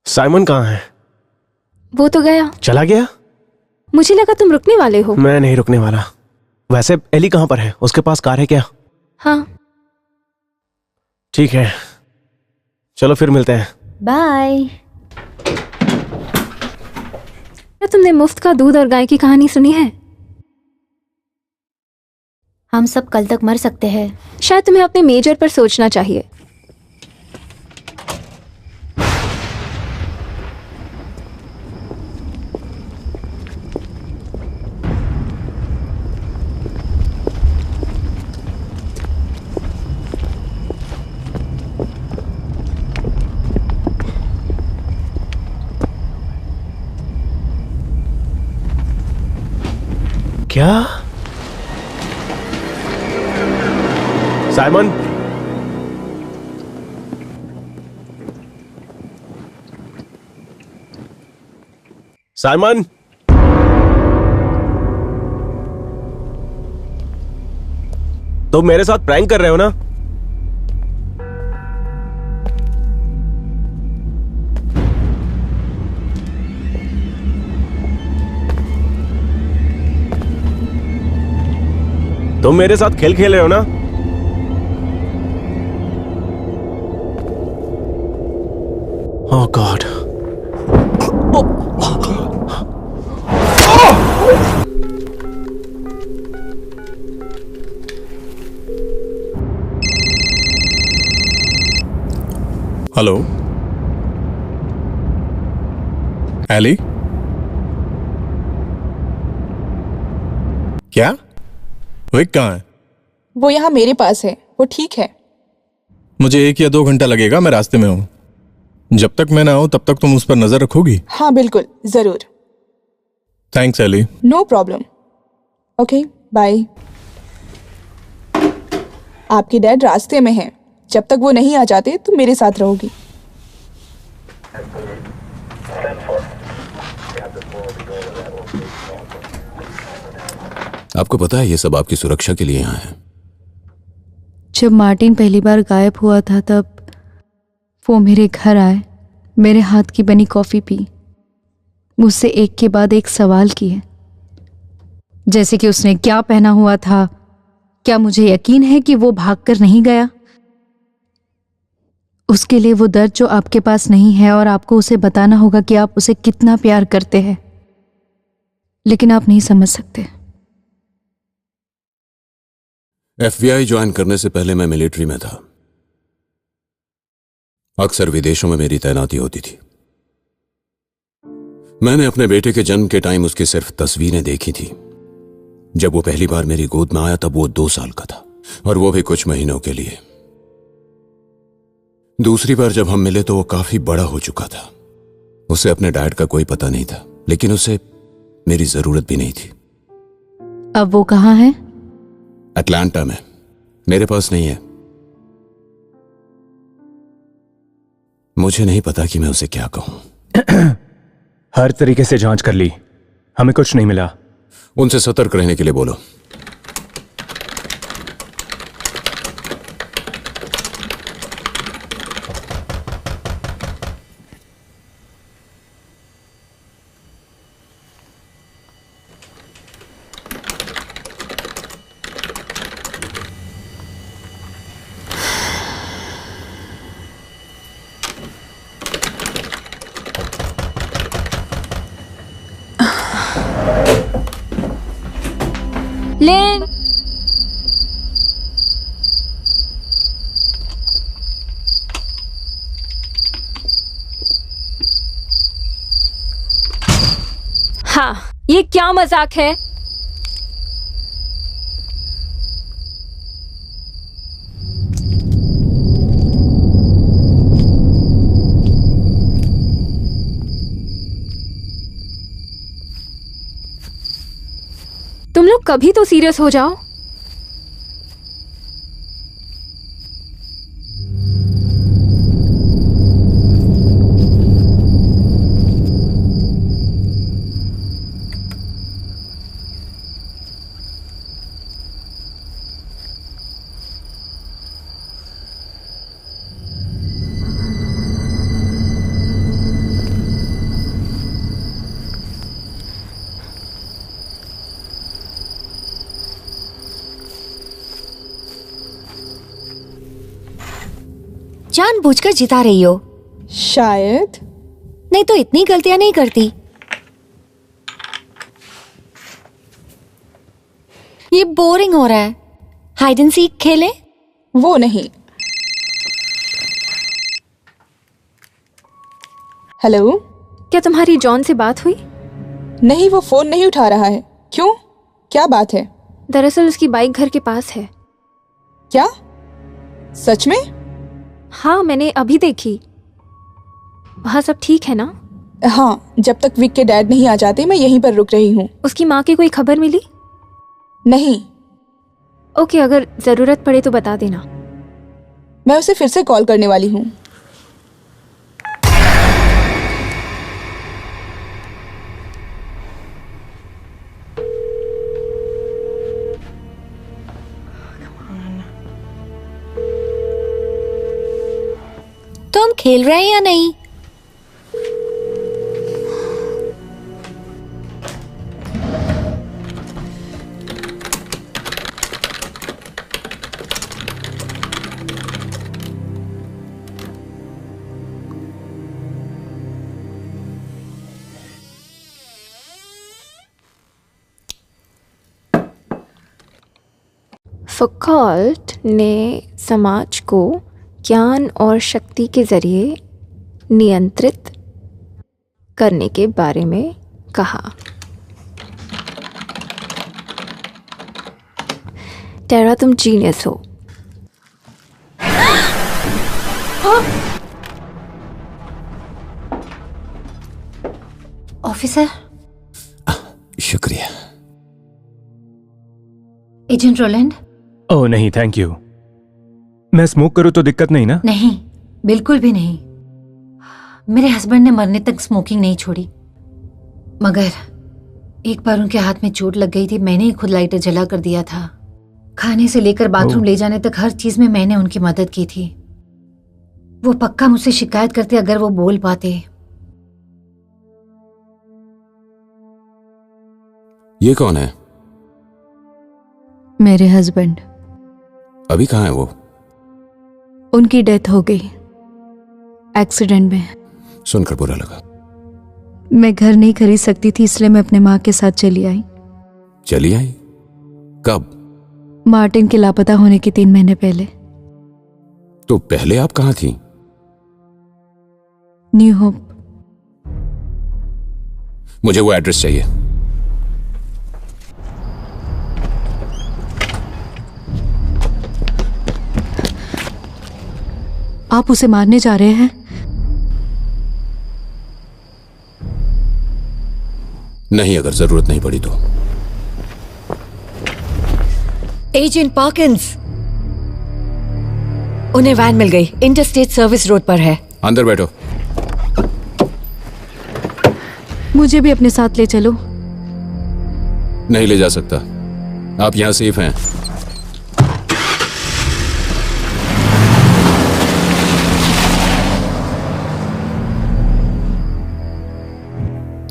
Speaker 5: साइमन कहाँ है?
Speaker 9: वो तो गया।
Speaker 5: चला गया?
Speaker 9: मुझे लगा तुम रुकने वाले हो।
Speaker 5: मैं नहीं रुकने वाला। वैसे एली कहाँ पर है? उसके पास कार है क्या?
Speaker 9: हाँ।
Speaker 5: ठीक है, चलो फिर मिलते हैं।
Speaker 1: बाय।
Speaker 9: क्या तुमने मुफ्त का दूध और गाय की कहानी सुनी है?
Speaker 1: हम सब कल तक मर सकते हैं।
Speaker 9: शायद तुम्हें अपने मेजर पर सोचना चाहिए।
Speaker 5: क्या? साइमन, साइमन, तुम मेरे साथ प्रैंक कर रहे हो ना? तुम मेरे साथ खेल खेल रहे हो ना? ओह गॉड।
Speaker 13: हेलो एली, क्या विक कहाँ है?
Speaker 3: वो यहाँ मेरे पास है, वो ठीक है।
Speaker 13: मुझे 1 या 2 घंटा लगेगा, मैं रास्ते में हूँ। जब तक मैं ना आऊँ तब तक तुम उस पर नजर रखोगी?
Speaker 3: हाँ बिल्कुल, जरूर।
Speaker 13: Thanks Ellie.
Speaker 3: No problem. Okay bye. आपके डैड रास्ते में हैं। जब तक वो नहीं आ जाते तो मेरे साथ रहोगी।
Speaker 6: आपको पता है ये सब आपकी सुरक्षा के लिए यहाँ है।
Speaker 2: जब मार्टिन पहली बार गायब हुआ था तब वो मेरे घर आए, मेरे हाथ की बनी कॉफी पी, मुझसे एक के बाद एक सवाल किए, जैसे कि उसने क्या पहना हुआ था, क्या मुझे यकीन है कि वो भागकर नहीं गया। उसके लिए वो दर्द जो आपके पास नहीं है और आपको उसे बताना होगा कि आप उसे कितना प्यार करते हैं, लेकिन आप नहीं समझ सकते।
Speaker 6: FBI ज्वाइन करने से पहले मैं मिलिट्री में था। अक्सर विदेशों में मेरी तैनाती होती थी। मैंने अपने बेटे के जन्म के टाइम उसकी सिर्फ तस्वीरें देखी थी। जब वो पहली बार मेरी गोद में आया तब वो 2 साल का था, और वो भी कुछ महीनों के लिए। दूसरी बार जब हम मिले तो वो काफी बड़ा हो चुका था। उसे अपने डैड का कोई पता नहीं था, लेकिन उसे मेरी जरूरत भी नहीं थी।
Speaker 2: अब वो कहाँ है?
Speaker 6: अटलांटा में। मेरे पास नहीं है। मुझे नहीं पता कि मैं उसे क्या कहूं।
Speaker 12: हर तरीके से जांच कर ली, हमें कुछ नहीं मिला।
Speaker 6: उनसे सतर्क रहने के लिए बोलो।
Speaker 9: लेन, हाँ, ये क्या मजाक है? तुम लोग कभी तो सीरियस हो जाओ।
Speaker 11: जानबूझकर जिता रही हो
Speaker 3: शायद।
Speaker 11: नहीं तो इतनी गलतियां नहीं करती। ये बोरिंग हो रहा है। हाइड एंड सीक खेले?
Speaker 3: वो नहीं। हेलो,
Speaker 9: क्या तुम्हारी जॉन से बात हुई?
Speaker 3: नहीं, वो फोन नहीं उठा रहा है। क्यों, क्या बात है?
Speaker 9: दरअसल उसकी बाइक घर के पास है।
Speaker 3: क्या, सच में?
Speaker 9: हाँ, मैंने अभी देखी। वहाँ सब ठीक है ना?
Speaker 3: हाँ, जब तक विक के डैड नहीं आ जाते मैं यहीं पर रुक रही हूँ।
Speaker 9: उसकी माँ की कोई खबर मिली?
Speaker 3: नहीं।
Speaker 9: ओके, अगर जरूरत पड़े तो बता देना।
Speaker 3: मैं उसे फिर से कॉल करने वाली हूँ।
Speaker 11: तो हम खेल रहे हैं या नहीं?
Speaker 9: फौकॉल्ट ने समाज को ज्ञान और शक्ति के जरिए नियंत्रित करने के बारे में कहा। टेरा, तुम जीनियस हो।
Speaker 10: ऑफिसर।
Speaker 14: शुक्रिया।
Speaker 10: Agent Rowland.
Speaker 12: ओह नहीं, थैंक यू। मैं स्मोक करूं तो दिक्कत नहीं ना?
Speaker 10: नहीं, बिल्कुल भी नहीं। मेरे हस्बैंड ने मरने तक स्मोकिंग नहीं छोड़ी, मगर एक बार उनके हाथ में चोट लग गई थी। मैंने ही खुद लाइटर जला कर दिया था। खाने से लेकर बाथरूम ले जाने तक हर चीज में मैंने उनकी मदद की थी। वो पक्का मुझसे शिकायत करते अगर वो बोल पाते।
Speaker 6: ये कौन है?
Speaker 2: मेरे हस्बैंड।
Speaker 6: अभी कहाँ है वो?
Speaker 2: उनकी डेथ हो गई एक्सीडेंट में।
Speaker 6: सुनकर बुरा लगा।
Speaker 2: मैं घर नहीं खरीद सकती थी, इसलिए मैं अपने माँ के साथ चली आई।
Speaker 6: चली आई? कब?
Speaker 2: मार्टिन के लापता होने के 3 महीने पहले।
Speaker 6: तो पहले आप कहाँ थी?
Speaker 2: New hope.
Speaker 6: मुझे वो एड्रेस चाहिए।
Speaker 2: आप उसे मारने जा रहे हैं?
Speaker 6: नहीं, अगर जरूरत नहीं पड़ी तो।
Speaker 7: एजेंट पार्किंस, उन्हें वैन मिल गई, इंटरस्टेट सर्विस रोड पर है।
Speaker 6: अंदर बैठो।
Speaker 2: मुझे भी अपने साथ ले चलो।
Speaker 6: नहीं ले जा सकता, आप यहां सेफ हैं।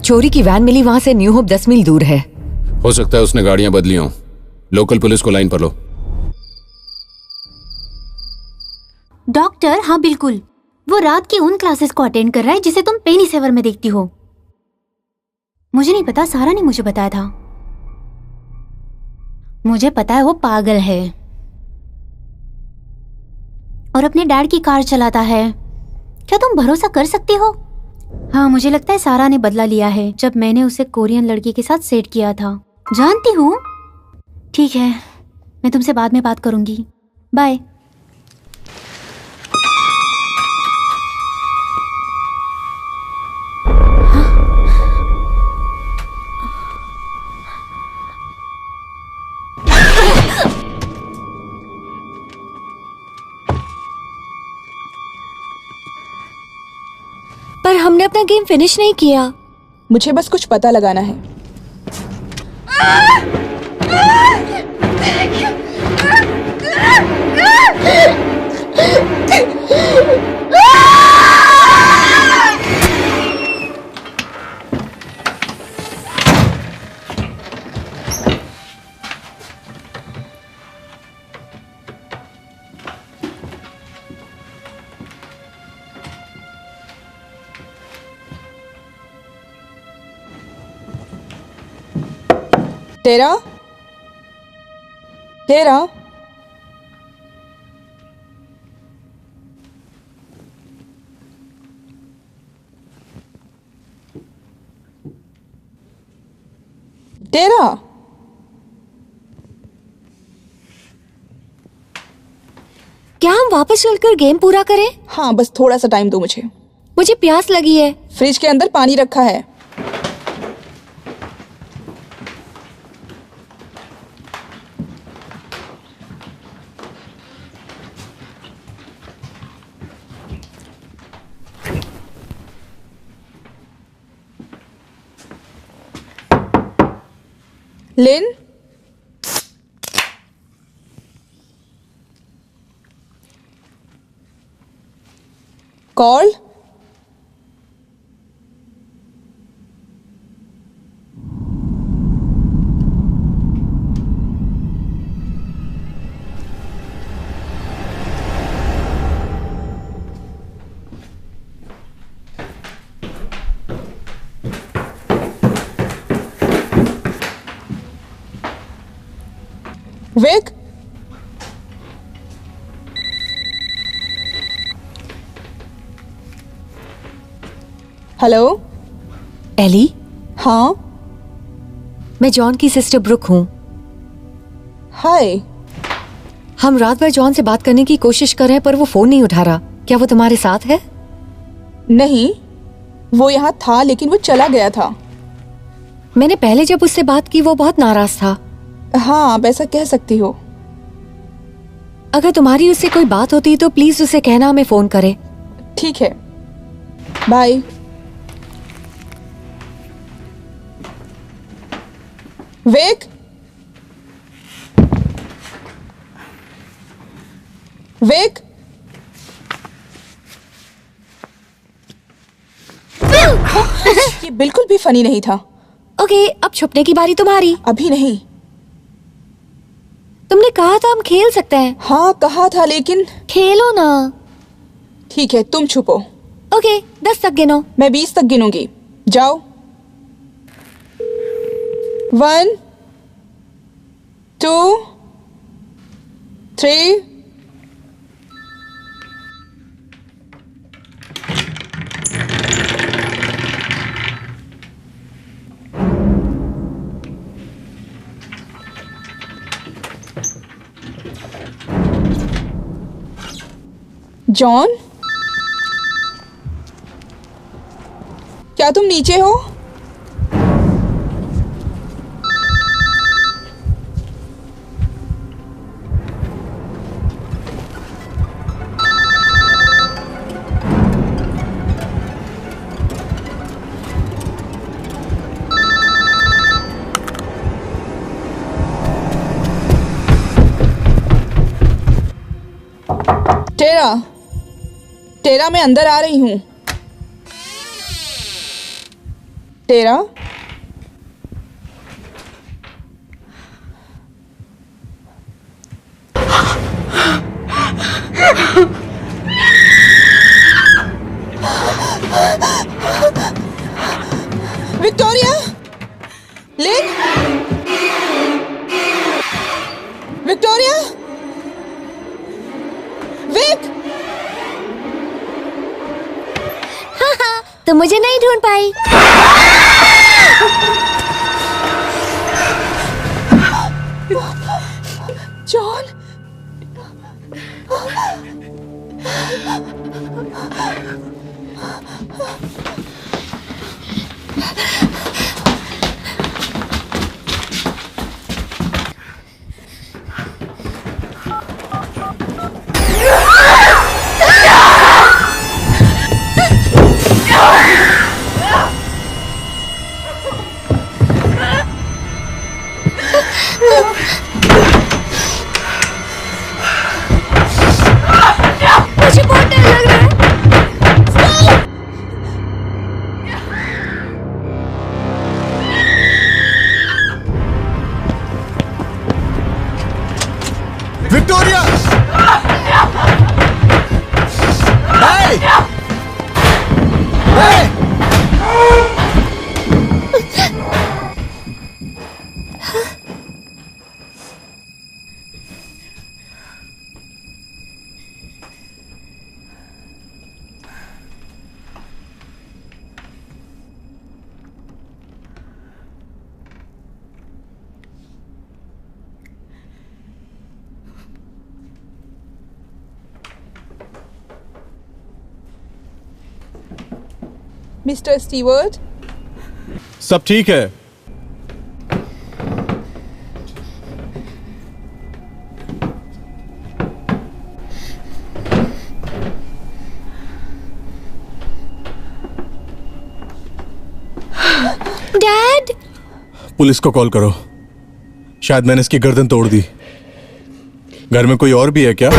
Speaker 7: चोरी की वैन मिली, वहां से न्यू होप 10 मील दूर है।
Speaker 6: हो सकता है उसने गाड़ियां बदली हों। लोकल पुलिस को लाइन पर लो।
Speaker 1: डॉक्टर, हाँ बिल्कुल। वो रात की उन क्लासेस को अटेंड कर रहा है जिसे तुम पेनी सेवर में देखती हो। मुझे नहीं पता, सारा ने मुझे बताया था। मुझे पता है वो पागल है और अपने डैड की कार चलाता है। क्या तुम भरोसा कर सकती हो? हाँ, मुझे लगता है सारा ने बदला लिया है जब मैंने उसे कोरियन लड़की के साथ सेट किया था। जानती हूँ। ठीक है, मैं तुमसे बाद में बात करूंगी। बाय।
Speaker 11: पर हमने अपना गेम फिनिश नहीं किया।
Speaker 3: मुझे बस कुछ पता लगाना है। टेरा, टेरा, टेरा,
Speaker 11: क्या हम वापस चलकर गेम पूरा करें?
Speaker 3: हाँ, बस थोड़ा सा टाइम दो मुझे।
Speaker 11: मुझे प्यास लगी है।
Speaker 3: फ्रिज के अंदर पानी रखा है। Lynn, call. Vic, hello.
Speaker 11: Ellie?
Speaker 3: हाँ,
Speaker 11: मैं जॉन की सिस्टर ब्रुक हूँ।
Speaker 3: हाय।
Speaker 11: हम रात भर जॉन से बात करने की कोशिश कर रहे हैं पर वो फोन नहीं उठा रहा। क्या वो तुम्हारे साथ है?
Speaker 3: नहीं, वो यहाँ था लेकिन वो चला गया था।
Speaker 11: मैंने पहले जब उससे बात की वो बहुत नाराज था।
Speaker 3: हाँ, आप ऐसा कह सकती हो।
Speaker 11: अगर तुम्हारी उससे कोई बात होती तो प्लीज उसे कहना हमें फोन करे।
Speaker 3: ठीक है, बाय। विक, विक, ये बिल्कुल भी फनी नहीं था।
Speaker 11: ओके, अब छुपने की बारी तुम्हारी।
Speaker 3: अभी नहीं।
Speaker 11: तुमने कहा था हम खेल सकते हैं।
Speaker 3: हाँ, कहा था लेकिन।
Speaker 11: खेलो ना।
Speaker 3: ठीक है, तुम छुपो।
Speaker 11: ओके, 10 तक गिनो।
Speaker 3: मैं 20 तक गिनूंगी। जाओ। 1 2 3। जॉन, क्या तुम नीचे हो? टेरा, टेरा, मैं अंदर आ रही हूँ। टेरा, विक्टोरिया, लिन, विक्टोरिया, विक।
Speaker 11: तुम मुझे नहीं ढूंढ पाई।
Speaker 3: जॉन,
Speaker 11: मुझे बहुत डर लग रहा है।
Speaker 13: Victoria! Hey! Hey!
Speaker 3: Mister Stewart.
Speaker 13: सब ठीक है।
Speaker 1: डैड,
Speaker 13: पुलिस को कॉल करो। शायद मैंने इसकी गर्दन तोड़ दी। घर में कोई और भी है क्या?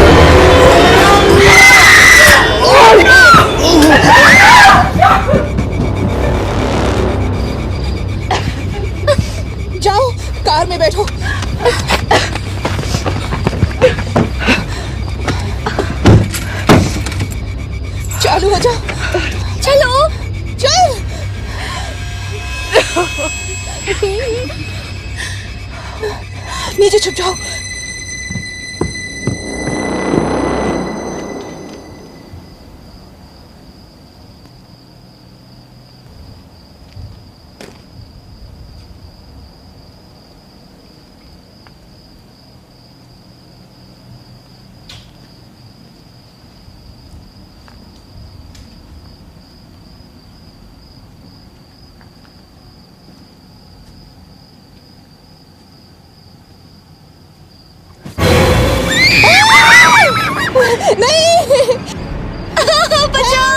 Speaker 3: जाओ, कार में बैठो। चालू हो जाओ।
Speaker 1: चलो
Speaker 3: चल। नीचे छुप जाओ। नहीं,
Speaker 1: बचाओ, बचाओ।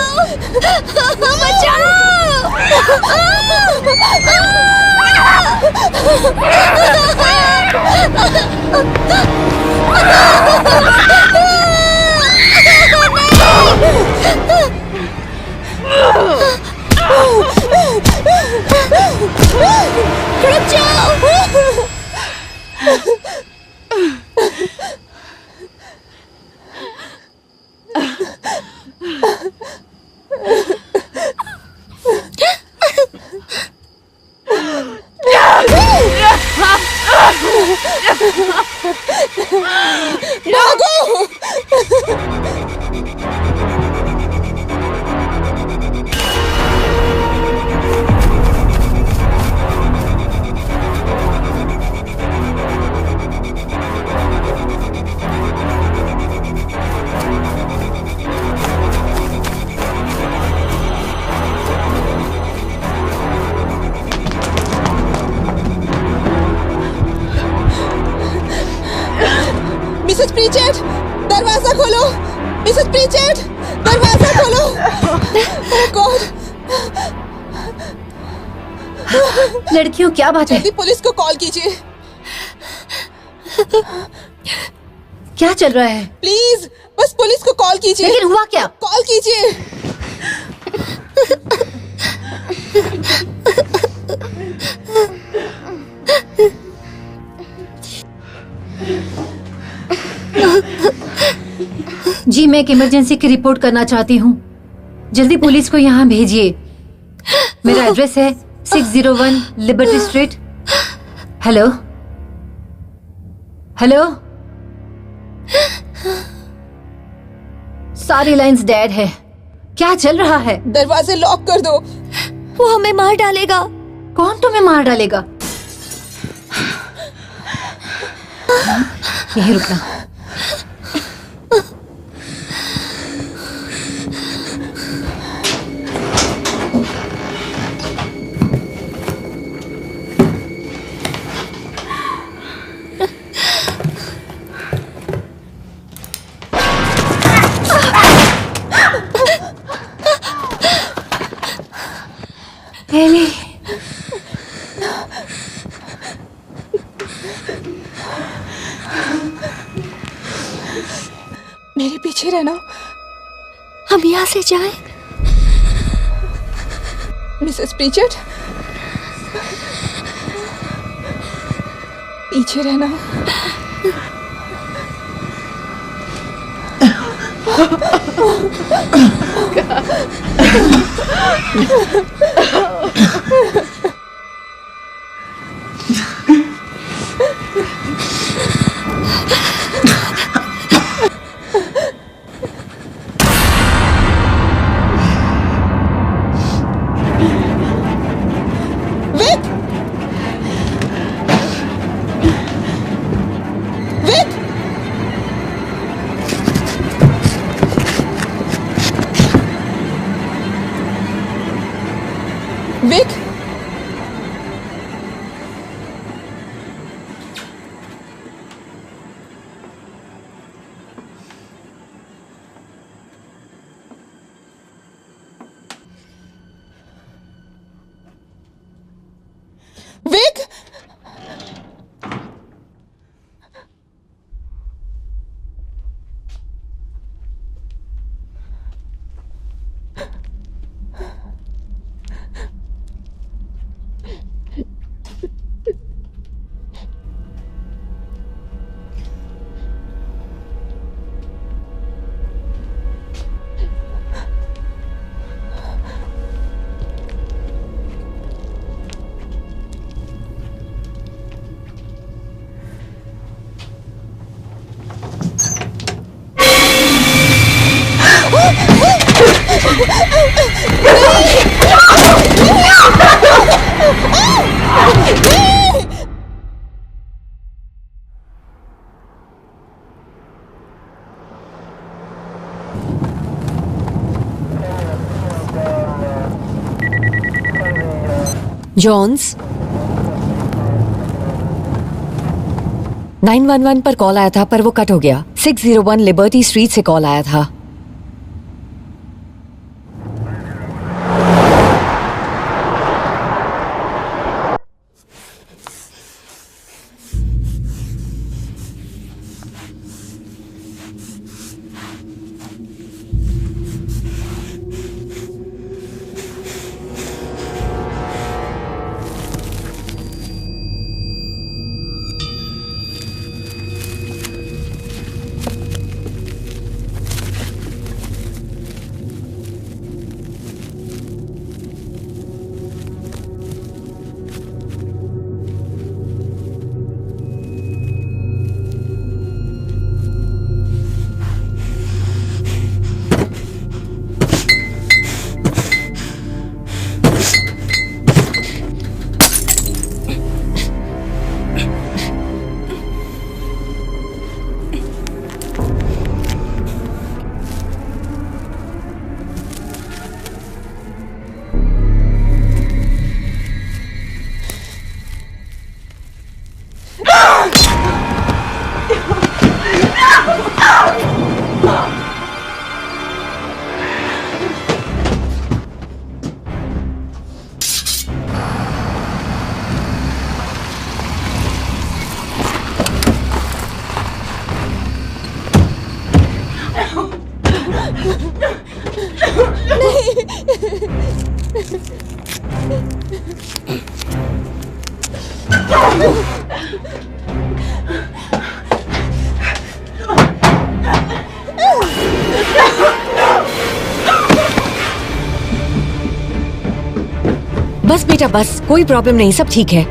Speaker 1: रुक जाओ। मिसेस प्रीचेट, दरवाजा खोलो। मिसेस प्रीचेट, दरवाजा खोलो। ओह गॉड।
Speaker 10: लड़कियों, क्या बात है?
Speaker 3: जल्दी पुलिस को कॉल कीजिए।
Speaker 10: क्या चल रहा है?
Speaker 3: प्लीज, बस पुलिस को कॉल कीजिए।
Speaker 10: लेकिन हुआ क्या?
Speaker 3: कॉल कीजिए।
Speaker 10: जी, मैं एक इमरजेंसी की रिपोर्ट करना चाहती हूँ। जल्दी पुलिस को यहाँ भेजिए। मेरा एड्रेस है 601 लिबर्टी स्ट्रीट। हेलो हेलो, सारी लाइंस डेड है। क्या चल रहा है?
Speaker 3: दरवाजे लॉक कर दो।
Speaker 1: वो हमें मार डालेगा।
Speaker 10: कौन तुम्हें मार डालेगा? यहीं रुकना। एली,
Speaker 3: मेरे पीछे रहना।
Speaker 1: हम यहाँ से जाएं?
Speaker 3: मिसेस प्रीचेट, पीछे रहना।
Speaker 11: जॉन्स, 911 पर कॉल आया था पर वो कट हो गया। 601 लिबर्टी स्ट्रीट से कॉल आया था। बस बेटा बस, कोई प्रॉब्लम नहीं, सब ठीक है।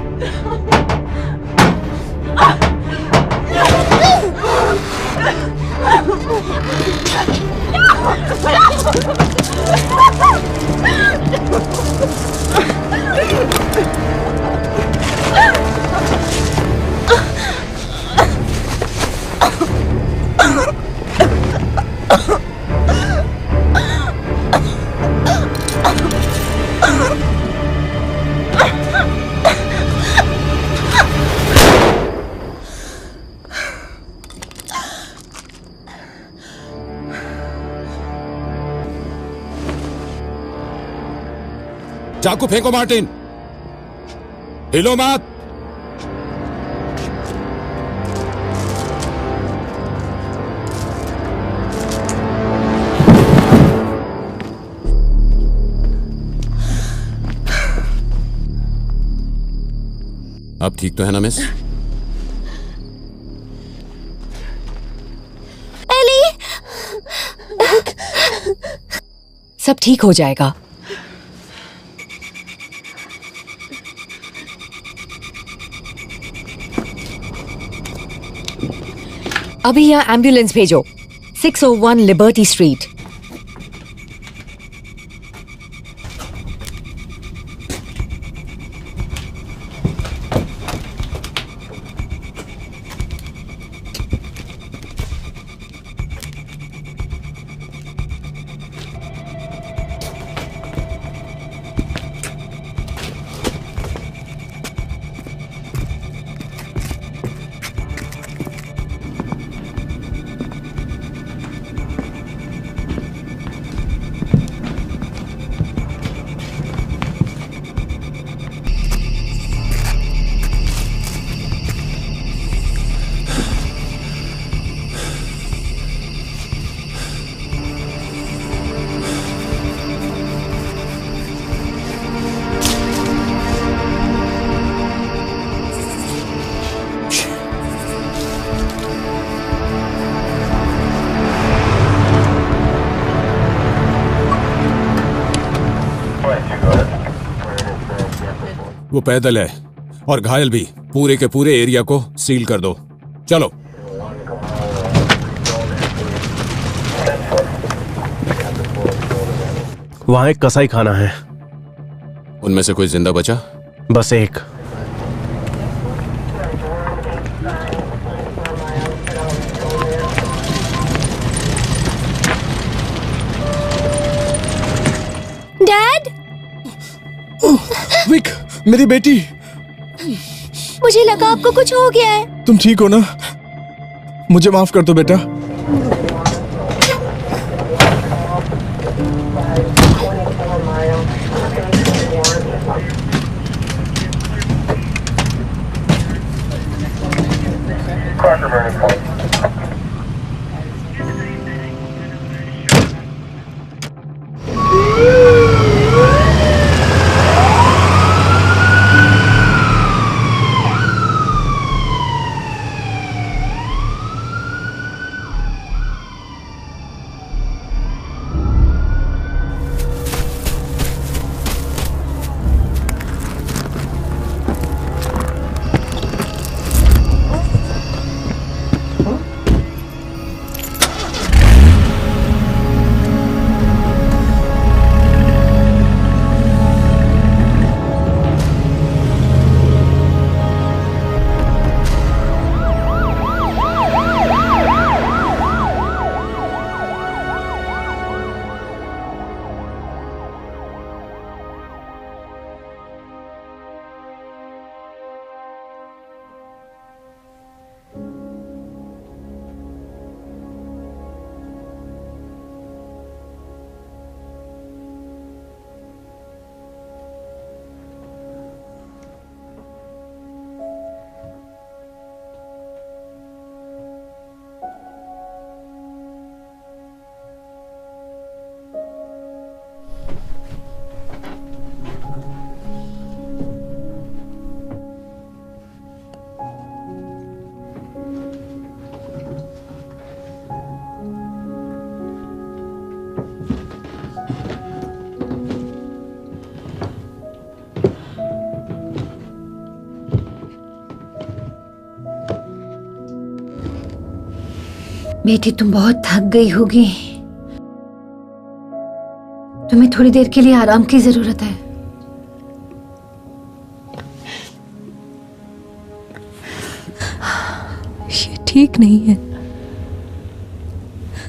Speaker 6: चाकू फेंको मार्टिन, हिलो मत। अब ठीक तो है ना मिस?
Speaker 11: एली, सब ठीक हो जाएगा। अभी यहाँ एम्बुलेंस भेजो। 601 लिबर्टी स्ट्रीट।
Speaker 6: वो पैदल है और घायल भी। पूरे के पूरे एरिया को सील कर दो। चलो।
Speaker 5: वहाँ एक कसाई खाना है।
Speaker 6: उनमें से कोई जिंदा बचा?
Speaker 5: बस एक।
Speaker 16: डैड!
Speaker 13: विक, मेरी बेटी।
Speaker 16: मुझे लगा आपको कुछ हो गया है।
Speaker 13: तुम ठीक हो ना? मुझे माफ कर दो बेटा।
Speaker 10: बेटी, तुम बहुत थक गई होगी। तुम्हें थोड़ी देर के लिए आराम की जरूरत है।
Speaker 2: ये ठीक नहीं है।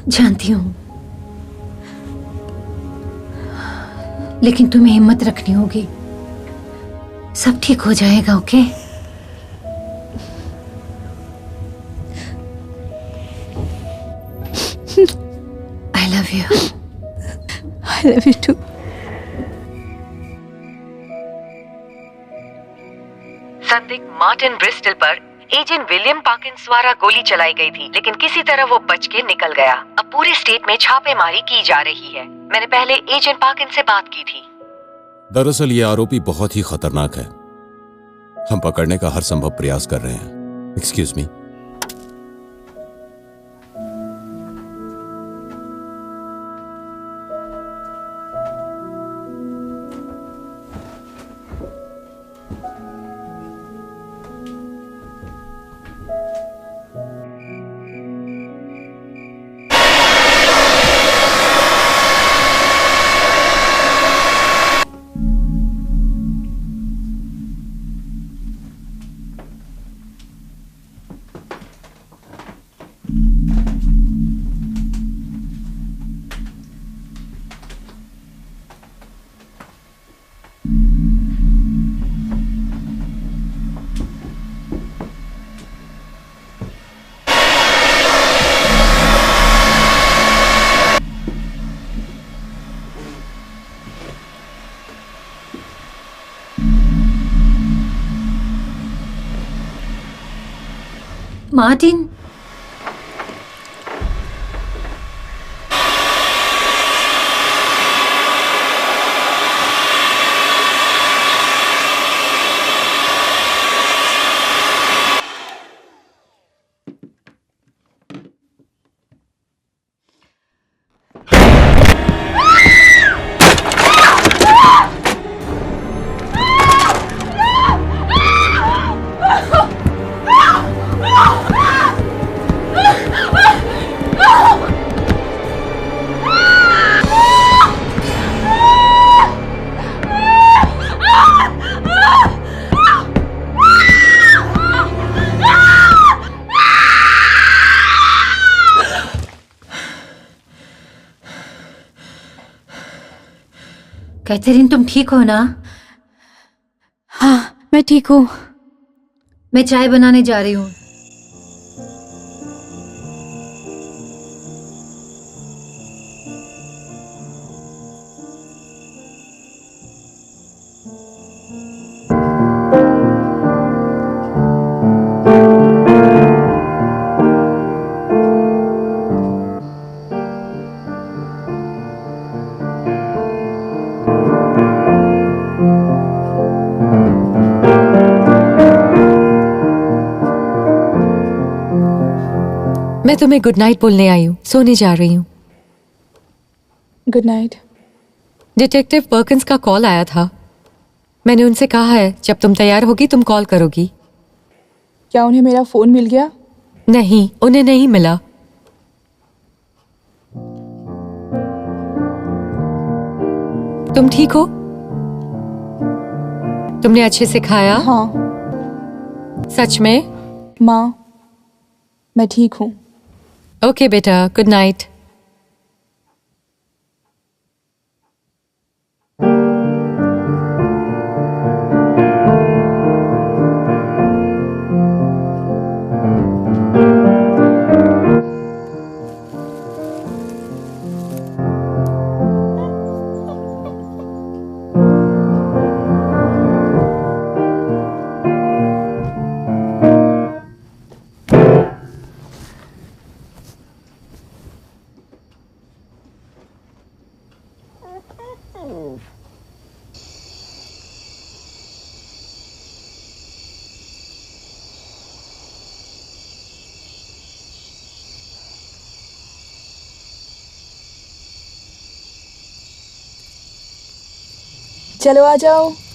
Speaker 10: जानती हूं, लेकिन तुम्हें हिम्मत रखनी होगी। सब ठीक हो जाएगा, okay? I love you.
Speaker 2: I love you too.
Speaker 7: संदिग्ध मार्टिन ब्रिस्टल पर एजेंट विलियम पाकिंस द्वारा गोली चलाई गई थी, लेकिन किसी तरह वो बच के निकल गया। अब पूरे स्टेट में छापेमारी की जा रही है। मैंने पहले एजेंट पाकिंस से बात की थी।
Speaker 6: दरअसल ये आरोपी बहुत ही खतरनाक है। हम पकड़ने का हर संभव प्रयास कर रहे हैं। Excuse me.
Speaker 10: मार्टिन, कैथरीन, तुम ठीक हो ना?
Speaker 2: हाँ, मैं ठीक हूँ।
Speaker 10: मैं चाय बनाने जा रही हूँ।
Speaker 11: मैं तुम्हें गुड नाइट बोलने आई हूँ, सोने जा रही हूँ।
Speaker 3: Good night.
Speaker 11: डिटेक्टिव पर्किंस का कॉल आया था। मैंने उनसे कहा है जब तुम तैयार होगी तुम कॉल करोगी।
Speaker 3: क्या उन्हें मेरा फोन मिल गया?
Speaker 11: नहीं, उन्हें नहीं मिला। तुम ठीक हो? तुमने अच्छे से खाया?
Speaker 3: हाँ।
Speaker 11: सच में?
Speaker 3: माँ, मैं ठीक हूँ।
Speaker 11: ओके बेटा, गुड नाइट।
Speaker 3: चलो आ जाओ।